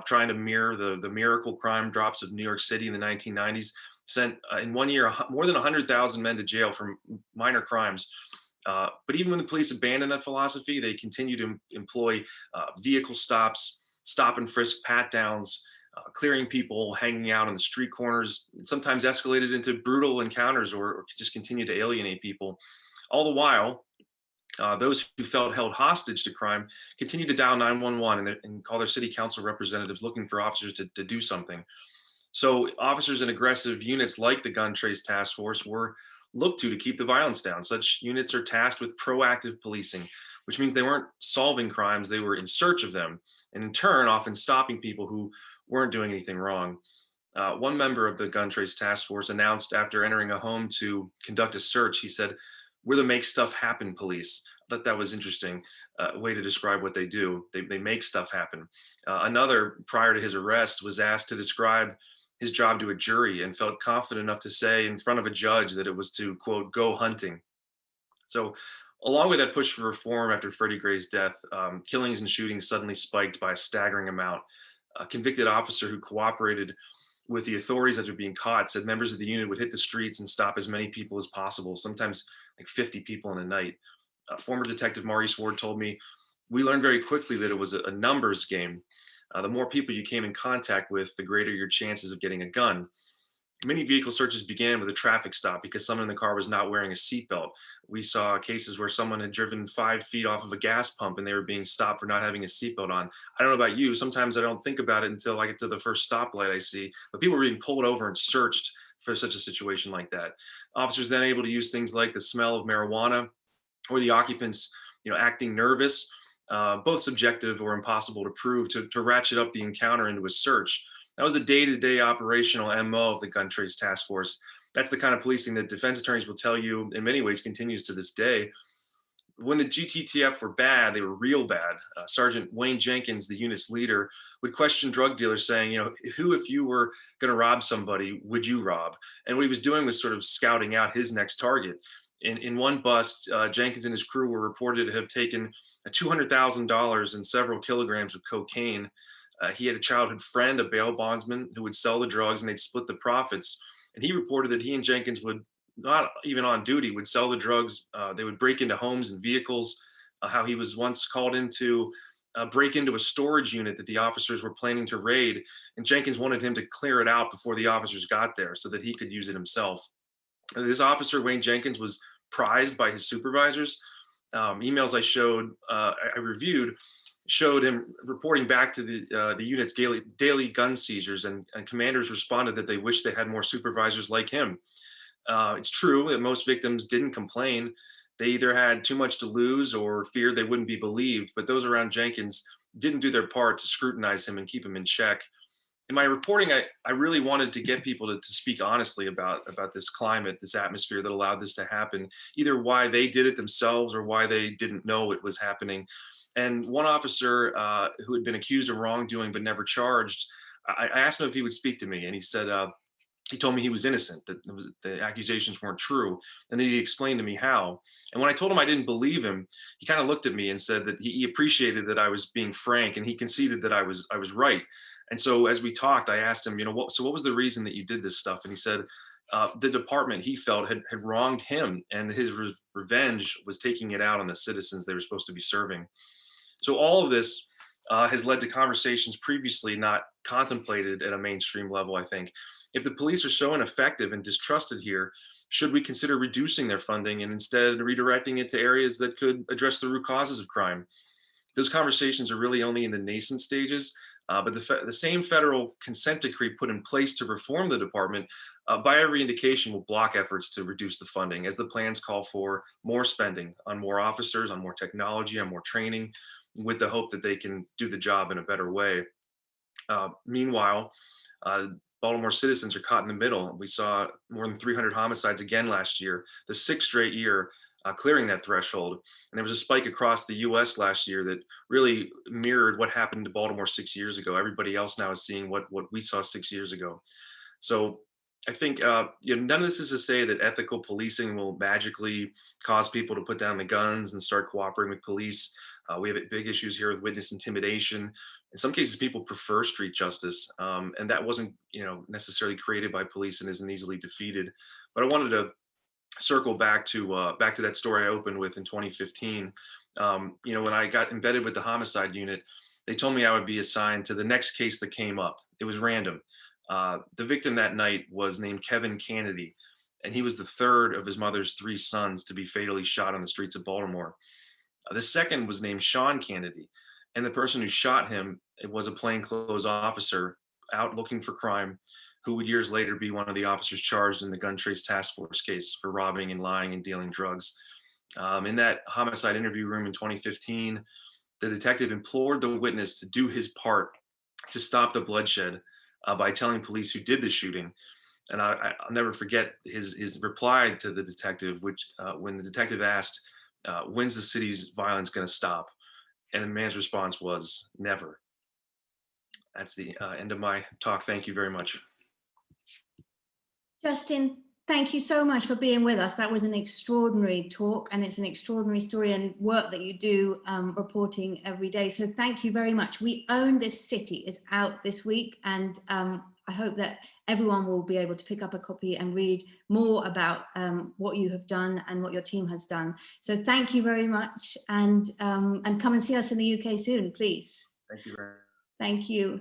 trying to mirror the miracle crime drops of New York City in the 1990s, sent in 1 year more than 100,000 men to jail for minor crimes. But even when the police abandoned that philosophy, they continue to employ vehicle stops, stop and frisk pat downs, clearing people hanging out on the street corners, sometimes escalated into brutal encounters or just continue to alienate people. All the while, those who felt held hostage to crime continue to dial 911 and call their city council representatives looking for officers to do something. So officers in aggressive units like the Gun Trace Task Force were looked to keep the violence down. Such units are tasked with proactive policing, which means they weren't solving crimes, they were in search of them, and in turn, often stopping people who weren't doing anything wrong. One member of the Gun Trace Task Force announced after entering a home to conduct a search, he said, "We're the make stuff happen police." I thought that was interesting way to describe what they do. They make stuff happen. Another, prior to his arrest, was asked to describe his job to a jury and felt confident enough to say in front of a judge that it was to, quote, "go hunting." So along with that push for reform after Freddie Gray's death, killings and shootings suddenly spiked by a staggering amount. A convicted officer who cooperated with the authorities after being caught said members of the unit would hit the streets and stop as many people as possible, sometimes like 50 people in a night. Former Detective Maurice Ward told me, "We learned very quickly that it was a numbers game. The more people you came in contact with, the greater your chances of getting a gun." Many vehicle searches began with a traffic stop because someone in the car was not wearing a seatbelt. We saw cases where someone had driven 5 feet off of a gas pump and they were being stopped for not having a seatbelt on. I don't know about you, sometimes I don't think about it until I get to the first stoplight I see, but people were being pulled over and searched for such a situation like that. Officers then able to use things like the smell of marijuana or the occupants, acting nervous, both subjective or impossible to prove, to ratchet up the encounter into a search. That was the day-to-day operational MO of the Gun Trace Task Force. That's the kind of policing that defense attorneys will tell you in many ways continues to this day. When the GTTF were bad, they were real bad. Sergeant Wayne Jenkins, the unit's leader, would question drug dealers saying, who, if you were going to rob somebody, would you rob? And what he was doing was sort of scouting out his next target. In one bust, Jenkins and his crew were reported to have taken $200,000 and several kilograms of cocaine. He had a childhood friend, a bail bondsman, who would sell the drugs and they'd split the profits. And he reported that he and Jenkins would, not even on duty, would sell the drugs. They would break into homes and vehicles. How he was once called in to break into a storage unit that the officers were planning to raid, and Jenkins wanted him to clear it out before the officers got there so that he could use it himself. This officer, Wayne Jenkins, was prized by his supervisors. Emails I reviewed showed him reporting back to the unit's daily gun seizures, and commanders responded that they wished they had more supervisors like him. It's true that most victims didn't complain. They either had too much to lose or feared they wouldn't be believed, but those around Jenkins didn't do their part to scrutinize him and keep him in check. In my reporting, I really wanted to get people to speak honestly about this climate, this atmosphere that allowed this to happen, either why they did it themselves or why they didn't know it was happening. And one officer who had been accused of wrongdoing but never charged, I asked him if he would speak to me, and he said, he told me he was innocent, that the accusations weren't true, and then he explained to me how. And when I told him I didn't believe him, he kind of looked at me and said that he appreciated that I was being frank, and he conceded that I was right. And so as we talked, I asked him, what was the reason that you did this stuff? And he said the department, he felt, had wronged him, and his revenge was taking it out on the citizens they were supposed to be serving. So all of this has led to conversations previously not contemplated at a mainstream level, I think. If the police are so ineffective and distrusted here, should we consider reducing their funding and instead redirecting it to areas that could address the root causes of crime? Those conversations are really only in the nascent stages, but the same federal consent decree put in place to reform the department, by every indication, will block efforts to reduce the funding, as the plans call for more spending on more officers, on more technology, on more training, with the hope that they can do the job in a better way. Meanwhile, Baltimore citizens are caught in the middle. We saw more than 300 homicides again last year, the 6th straight year clearing that threshold. And there was a spike across the US last year that really mirrored what happened to Baltimore 6 years ago. Everybody else now is seeing what we saw 6 years ago. So I think none of this is to say that ethical policing will magically cause people to put down the guns and start cooperating with police. We have big issues here with witness intimidation. In some cases, people prefer street justice, and that wasn't, necessarily created by police and isn't easily defeated. But I wanted to circle back to that story I opened with in 2015. When I got embedded with the homicide unit, they told me I would be assigned to the next case that came up. It was random. The victim that night was named Kevin Kennedy, and he was the third of his mother's 3 sons to be fatally shot on the streets of Baltimore. The second was named Sean Kennedy, and the person who shot him, it was a plainclothes officer out looking for crime, who would years later be one of the officers charged in the gun trace task force case for robbing and lying and dealing drugs. In that homicide interview room in 2015, the detective implored the witness to do his part to stop the bloodshed by telling police who did the shooting. And I'll never forget his reply to the detective, which when the detective asked, when's the city's violence going to stop? And the man's response was, never. That's the end of my talk. Thank you very much. Justin, thank you so much for being with us. That was an extraordinary talk, and it's an extraordinary story and work that you do reporting every day. So thank you very much. We Own This City is out this week, and I hope that everyone will be able to pick up a copy and read more about what you have done and what your team has done. So thank you very much, and come and see us in the UK soon, please. Thank you very much. Thank you.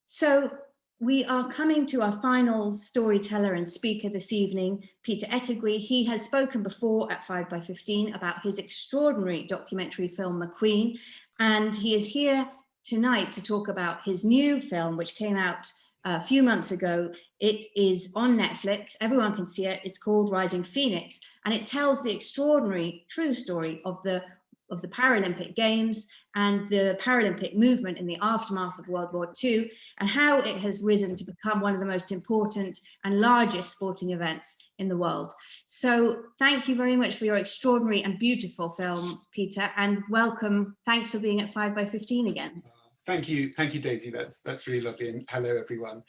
So we are coming to our final storyteller and speaker this evening, Peter Ettedgui. He has spoken before at 5x15 about his extraordinary documentary film, McQueen, and he is here tonight to talk about his new film, which came out a few months ago. It is on Netflix. Everyone can see it. It's called Rising Phoenix, and it tells the extraordinary true story of the Paralympic Games and the Paralympic movement in the aftermath of World War II, and how it has risen to become one of the most important and largest sporting events in the world. So thank you very much for your extraordinary and beautiful film, Peter, and welcome. Thanks for being at 5x15 again. Thank you, Daisy. That's really lovely, and hello everyone.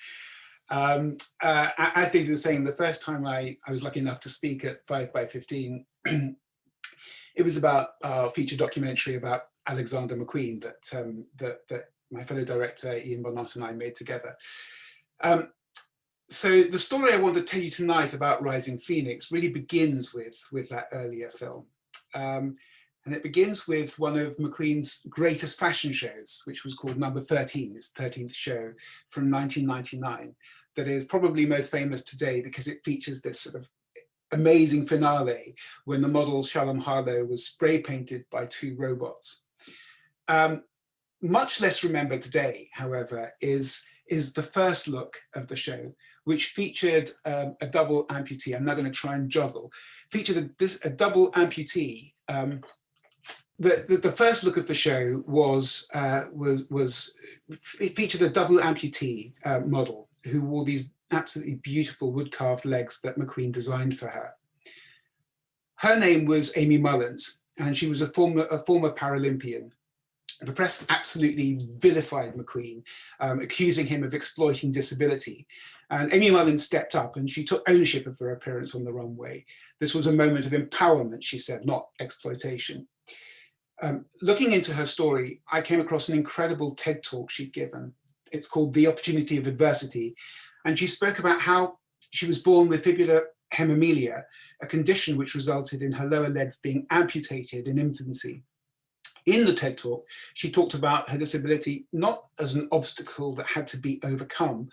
As Daisy was saying, the first time I was lucky enough to speak at 5x15, it was about our feature documentary about Alexander McQueen that my fellow director Ian Bonnott and I made together. So the story I want to tell you tonight about Rising Phoenix really begins with that earlier film. And it begins with one of McQueen's greatest fashion shows, which was called Number 13, his 13th show from 1999, that is probably most famous today because it features this sort of amazing finale when the model Shalom Harlow was spray painted by 2 robots. Much less remembered today, however, is the first look of the show, which featured a double amputee. I'm now going to try and juggle. Featured a double amputee. The first look of the show it featured a double amputee model who wore these absolutely beautiful wood carved legs that McQueen designed for her. Her name was Amy Mullins, and she was a former Paralympian. The press absolutely vilified McQueen, accusing him of exploiting disability. And Amy Mullins stepped up and she took ownership of her appearance on the runway. This was a moment of empowerment, she said, not exploitation. Looking into her story, I came across an incredible TED talk she'd given. It's called The Opportunity of Adversity. And she spoke about how she was born with fibular hemimelia, a condition which resulted in her lower legs being amputated in infancy. In the TED talk, she talked about her disability not as an obstacle that had to be overcome,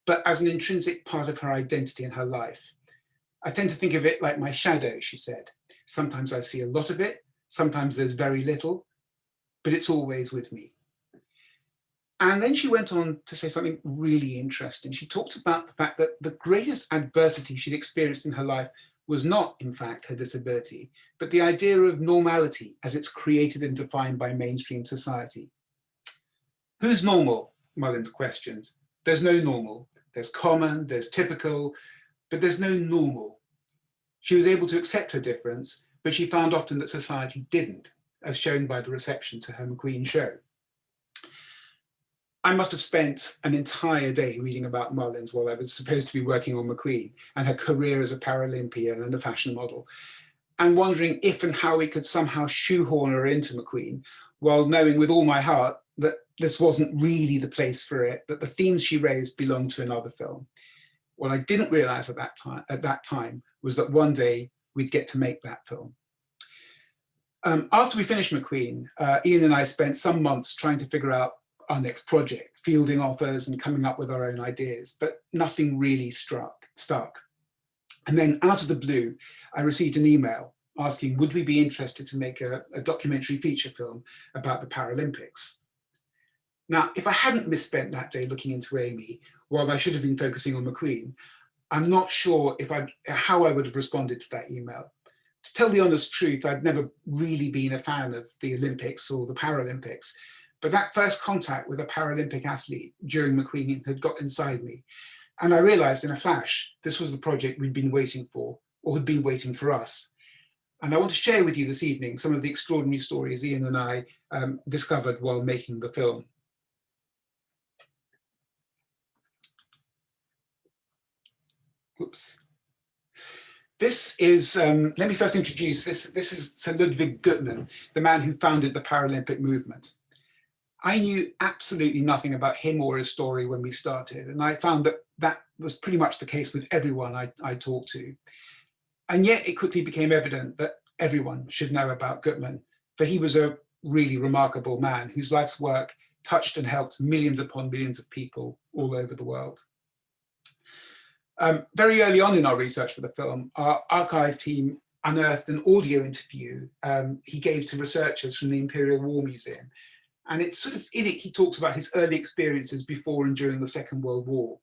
but as an intrinsic part of her identity in her life. I tend to think of it like my shadow, she said. Sometimes I see a lot of it, sometimes there's very little, but it's always with me. And then she went on to say something really interesting. She talked about the fact that the greatest adversity she'd experienced in her life was not, in fact, her disability, but the idea of normality as it's created and defined by mainstream society. Who's normal? Mullins questioned. There's no normal. There's common, there's typical, but there's no normal. She was able to accept her difference, but she found often that society didn't, as shown by the reception to her McQueen show. I must have spent an entire day reading about Mullins while I was supposed to be working on McQueen and her career as a Paralympian and a fashion model, and wondering if and how we could somehow shoehorn her into McQueen, while knowing with all my heart that this wasn't really the place for it, that the themes she raised belonged to another film. What I didn't realize at that time was that one day we'd get to make that film. After we finished McQueen, Ian and I spent some months trying to figure out our next project, fielding offers and coming up with our own ideas, but nothing really stuck. And then out of the blue, I received an email asking, would we be interested to make a documentary feature film about the Paralympics? Now, if I hadn't misspent that day looking into Amy, while I should have been focusing on McQueen, I'm not sure how I would have responded to that email. To tell the honest truth, I'd never really been a fan of the Olympics or the Paralympics, but that first contact with a Paralympic athlete during McQueen had got inside me. And I realized in a flash, this was the project we'd been waiting for, or had been waiting for us. And I want to share with you this evening some of the extraordinary stories Ian and I discovered while making the film. Oops. This is, let me first introduce, this is Sir Ludwig Guttmann, the man who founded the Paralympic movement. I knew absolutely nothing about him or his story when we started, and I found that that was pretty much the case with everyone I talked to. And yet it quickly became evident that everyone should know about Guttmann, for he was a really remarkable man whose life's work touched and helped millions upon millions of people all over the world. Very early on in our research for the film, our archive team unearthed an audio interview he gave to researchers from the Imperial War Museum. And it's sort of in it, he talks about his early experiences before and during the Second World War.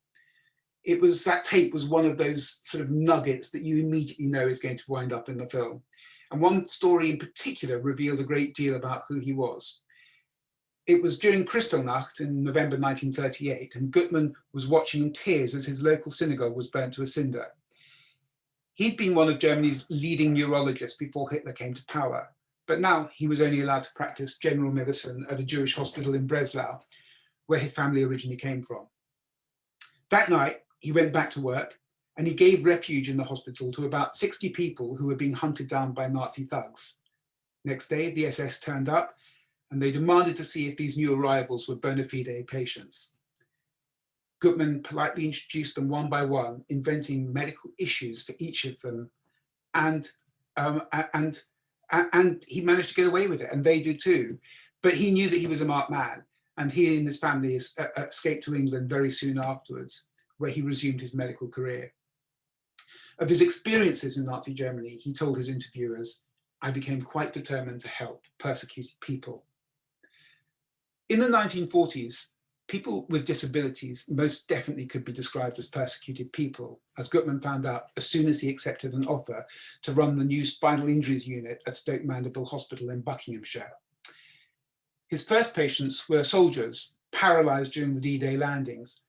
That tape was one of those sort of nuggets that you immediately know is going to wind up in the film. And one story in particular revealed a great deal about who he was. It was during Kristallnacht in November 1938, and Guttmann was watching in tears as his local synagogue was burnt to a cinder. He'd been one of Germany's leading neurologists before Hitler came to power, but now he was only allowed to practice general medicine at a Jewish hospital in Breslau, where his family originally came from. That night, he went back to work, and he gave refuge in the hospital to about 60 people who were being hunted down by Nazi thugs. Next day, the SS turned up, and they demanded to see if these new arrivals were bona fide patients. Gutmann politely introduced them one by one, inventing medical issues for each of them, and he managed to get away with it, and they did too. But he knew that he was a marked man, and he and his family escaped to England very soon afterwards, where he resumed his medical career. Of his experiences in Nazi Germany, he told his interviewers, "I became quite determined to help persecuted people." In the 1940s, people with disabilities most definitely could be described as persecuted people, as Gutmann found out as soon as he accepted an offer to run the new spinal injuries unit at Stoke Mandeville Hospital in Buckinghamshire. His first patients were soldiers, paralysed during the D-Day landings,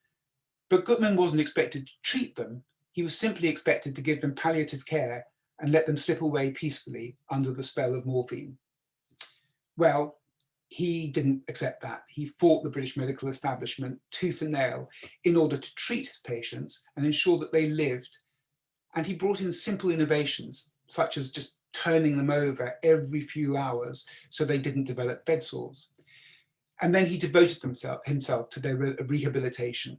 but Gutmann wasn't expected to treat them. He was simply expected to give them palliative care and let them slip away peacefully under the spell of morphine. Well, he didn't accept that. He fought the British medical establishment tooth and nail in order to treat his patients and ensure that they lived. And he brought in simple innovations, such as just turning them over every few hours so they didn't develop bed sores. And then he devoted himself to their rehabilitation.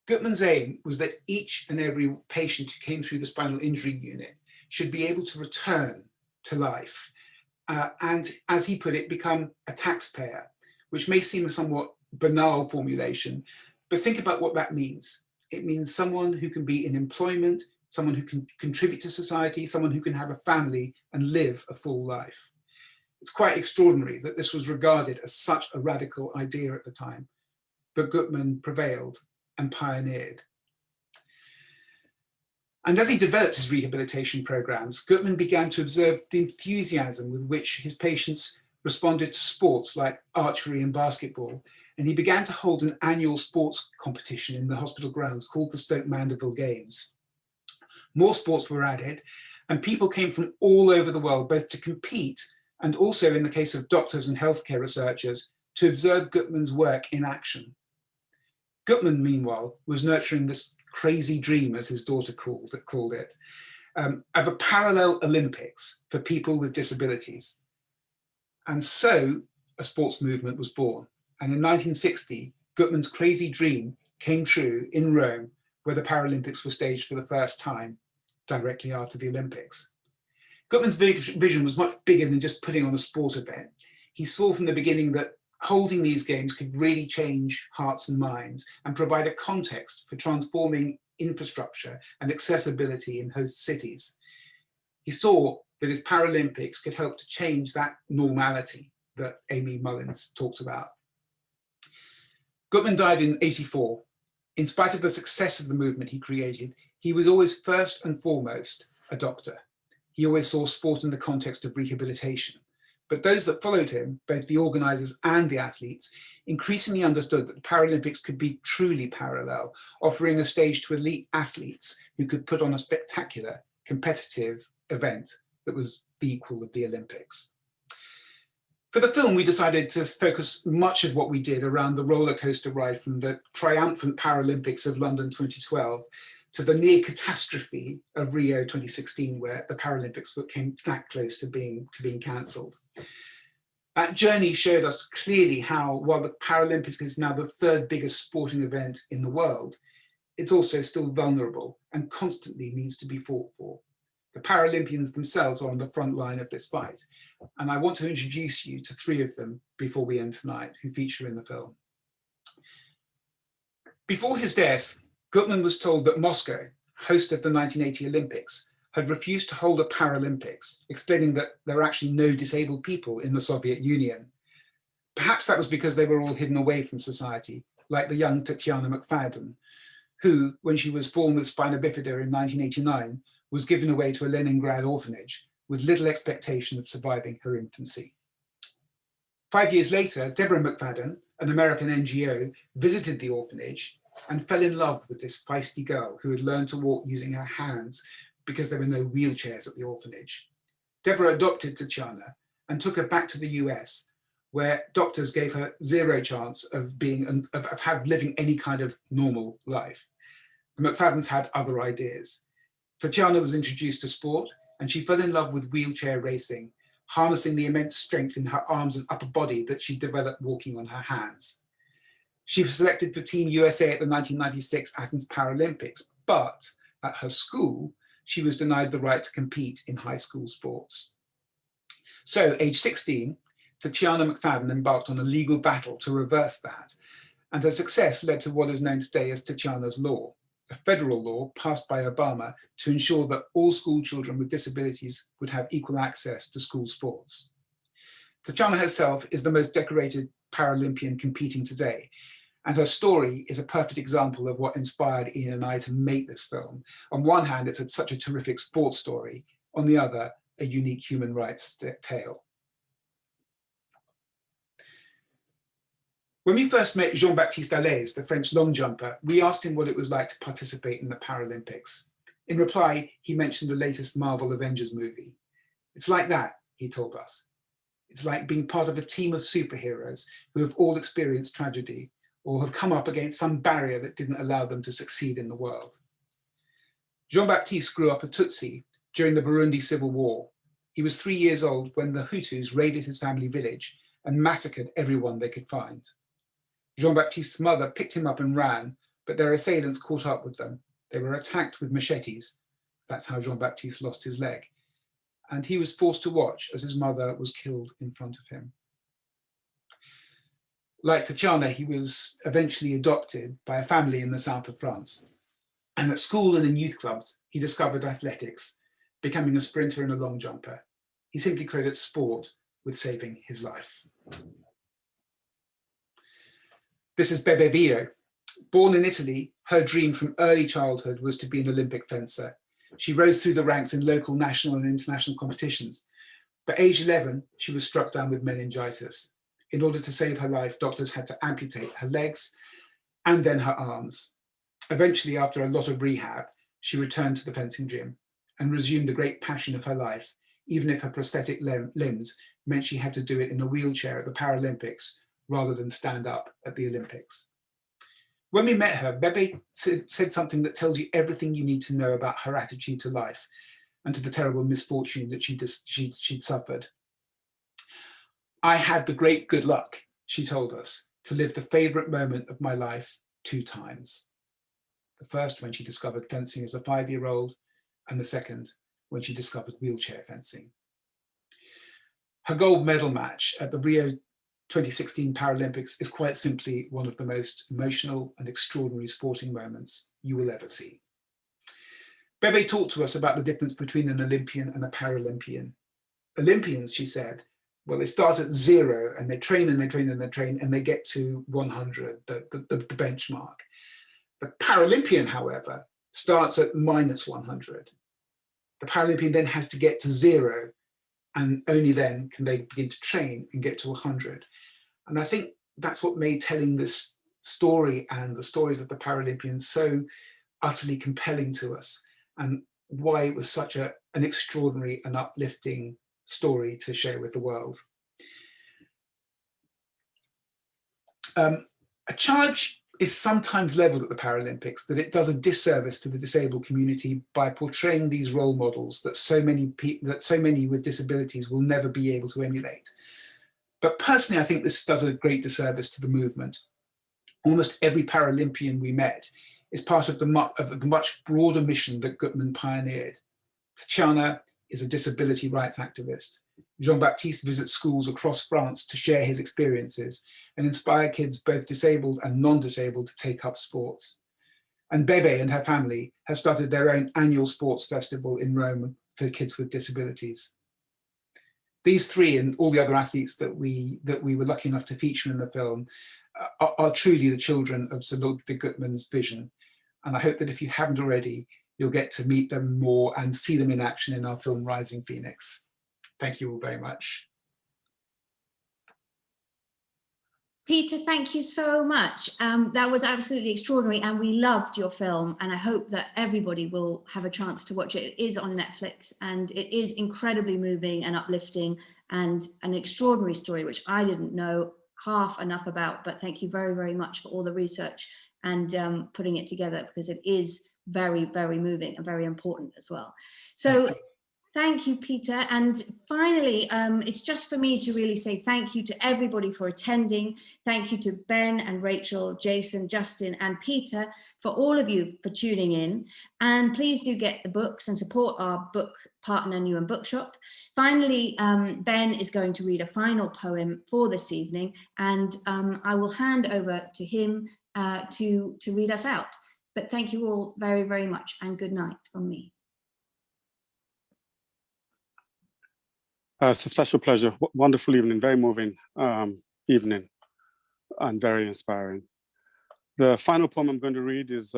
Gutmann's aim was that each and every patient who came through the spinal injury unit should be able to return to life. And as he put it, become a taxpayer, which may seem a somewhat banal formulation, but think about what that means. It means someone who can be in employment, someone who can contribute to society, someone who can have a family and live a full life. It's quite extraordinary that this was regarded as such a radical idea at the time, but Gutmann prevailed and pioneered. And as he developed his rehabilitation programs, Gutmann began to observe the enthusiasm with which his patients responded to sports like archery and basketball. And he began to hold an annual sports competition in the hospital grounds called the Stoke Mandeville Games. More sports were added, and people came from all over the world, both to compete and also, in the case of doctors and healthcare researchers, to observe Gutmann's work in action. Gutmann, meanwhile, was nurturing this crazy dream, as his daughter called it, of a parallel Olympics for people with disabilities. And so a sports movement was born. And in 1960, Gutmann's crazy dream came true in Rome, where the Paralympics were staged for the first time, directly after the Olympics. Gutmann's vision was much bigger than just putting on a sport event. He saw from the beginning that holding these games could really change hearts and minds and provide a context for transforming infrastructure and accessibility in host cities. He saw that his Paralympics could help to change that normality that Amy Mullins talked about. Gutmann died in '84. In spite of the success of the movement he created, he was always first and foremost a doctor. He always saw sport in the context of rehabilitation. But those that followed him, both the organisers and the athletes, increasingly understood that the Paralympics could be truly parallel, offering a stage to elite athletes who could put on a spectacular, competitive event that was the equal of the Olympics. For the film, we decided to focus much of what we did around the roller coaster ride from the triumphant Paralympics of London 2012 to the near catastrophe of Rio 2016, where the Paralympics came that close to being cancelled. That journey showed us clearly how, while the Paralympics is now the third biggest sporting event in the world, it's also still vulnerable and constantly needs to be fought for. The Paralympians themselves are on the front line of this fight. And I want to introduce you to three of them before we end tonight, who feature in the film. Before his death, Gutmann was told that Moscow, host of the 1980 Olympics, had refused to hold a Paralympics, explaining that there were actually no disabled people in the Soviet Union. Perhaps that was because they were all hidden away from society, like the young Tatiana McFadden, who, when she was born with spina bifida in 1989, was given away to a Leningrad orphanage with little expectation of surviving her infancy. 5 years later, Deborah McFadden, an American NGO, visited the orphanage and fell in love with this feisty girl who had learned to walk using her hands because there were no wheelchairs at the orphanage. Deborah adopted Tatiana and took her back to the US, where doctors gave her zero chance of living any kind of normal life. The McFaddens had other ideas. Tatiana was introduced to sport and she fell in love with wheelchair racing, harnessing the immense strength in her arms and upper body that she developed walking on her hands. She was selected for Team USA at the 1996 Athens Paralympics, but at her school, she was denied the right to compete in high school sports. So, age 16, Tatiana McFadden embarked on a legal battle to reverse that, and her success led to what is known today as Tatiana's Law, a federal law passed by Obama to ensure that all school children with disabilities would have equal access to school sports. Tatiana herself is the most decorated Paralympian competing today, and her story is a perfect example of what inspired Ian and I to make this film. On one hand, it's such a terrific sports story. On the other, a unique human rights tale. When we first met Jean-Baptiste Allais, the French long jumper, we asked him what it was like to participate in the Paralympics. In reply, he mentioned the latest Marvel Avengers movie. It's like that, he told us. It's like being part of a team of superheroes who have all experienced tragedy or have come up against some barrier that didn't allow them to succeed in the world. Jean-Baptiste grew up a Tutsi during the Burundi Civil War. He was 3 years old when the Hutus raided his family village and massacred everyone they could find. Jean-Baptiste's mother picked him up and ran, but their assailants caught up with them. They were attacked with machetes. That's how Jean-Baptiste lost his leg. And he was forced to watch as his mother was killed in front of him. Like Tatiana, he was eventually adopted by a family in the south of France. And at school and in youth clubs, he discovered athletics, becoming a sprinter and a long jumper. He simply credits sport with saving his life. This is Bebe Vio. Born in Italy, her dream from early childhood was to be an Olympic fencer. She rose through the ranks in local, national and international competitions. But age 11, she was struck down with meningitis. In order to save her life, doctors had to amputate her legs and then her arms. Eventually, after a lot of rehab, she returned to the fencing gym and resumed the great passion of her life, even if her prosthetic limbs meant she had to do it in a wheelchair at the Paralympics rather than stand up at the Olympics. When we met her, Bebe said something that tells you everything you need to know about her attitude to life and to the terrible misfortune that she'd suffered. I had the great good luck, she told us, to live the favorite moment of my life 2 times. The first when she discovered fencing as a 5-year-old, and the second when she discovered wheelchair fencing. Her gold medal match at the Rio 2016 Paralympics is quite simply one of the most emotional and extraordinary sporting moments you will ever see. Bebe talked to us about the difference between an Olympian and a Paralympian. Olympians, she said, well, they start at 0 and they train and they train and they train and they get to 100, the benchmark. The Paralympian, however, starts at -100. The Paralympian then has to get to 0, and only then can they begin to train and get to 100. And I think that's what made telling this story and the stories of the Paralympians so utterly compelling to us, and why it was such an extraordinary and uplifting story to share with the world. A charge is sometimes leveled at the Paralympics that it does a disservice to the disabled community by portraying these role models that so many with disabilities will never be able to emulate. But personally, I think this does a great disservice to the movement. Almost every Paralympian we met is part of the much broader mission that Gutmann pioneered. Tatiana is a disability rights activist. Jean-Baptiste visits schools across France to share his experiences and inspire kids, both disabled and non-disabled, to take up sports. And Bebe and her family have started their own annual sports festival in Rome for kids with disabilities. These 3 and all the other athletes that we were lucky enough to feature in the film are truly the children of Sir Ludwig Gutmann's vision. And I hope that if you haven't already, you'll get to meet them more and see them in action in our film Rising Phoenix. Thank you all very much. Peter, thank you so much. That was absolutely extraordinary, and we loved your film, and I hope that everybody will have a chance to watch it. It is on Netflix, and it is incredibly moving and uplifting, and an extraordinary story, which I didn't know half enough about, but thank you very, very much for all the research and putting it together, because it is very, very moving and very important as well. So Thank you, Peter. And finally, it's just for me to really say thank you to everybody for attending. Thank you to Ben and Rachel, Jason, Justin, and Peter, for all of you for tuning in. And please do get the books and support our book partner, Newham Bookshop. Finally, Ben is going to read a final poem for this evening, and I will hand over to him to read us out. But thank you all very, very much, and good night from me. It's a special pleasure. Wonderful evening, very moving evening, and very inspiring. The final poem I'm going to read is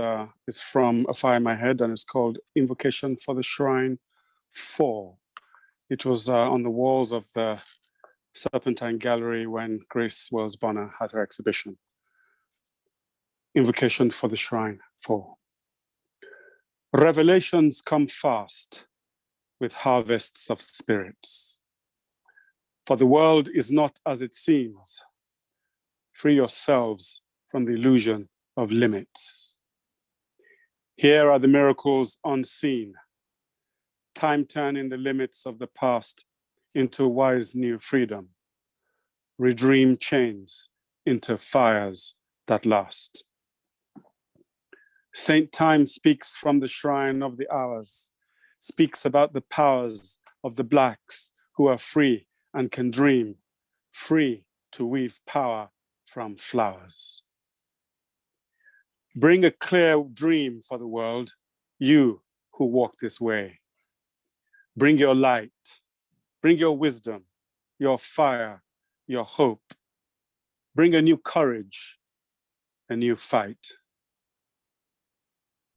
from A Fire in My Head, and it's called Invocation for the Shrine 4. It was on the walls of the Serpentine Gallery when Grace Wells Bonner had her exhibition. Invocation for the Shrine 4. Revelations come fast with harvests of spirits. For the world is not as it seems. Free yourselves from the illusion of limits. Here are the miracles unseen. Time turning the limits of the past into wise new freedom. Redream chains into fires that last. Saint Time speaks from the shrine of the hours, speaks about the powers of the blacks who are free and can dream, free to weave power from flowers. Bring a clear dream for the world, you who walk this way. Bring your light, bring your wisdom, your fire, your hope. Bring a new courage, a new fight.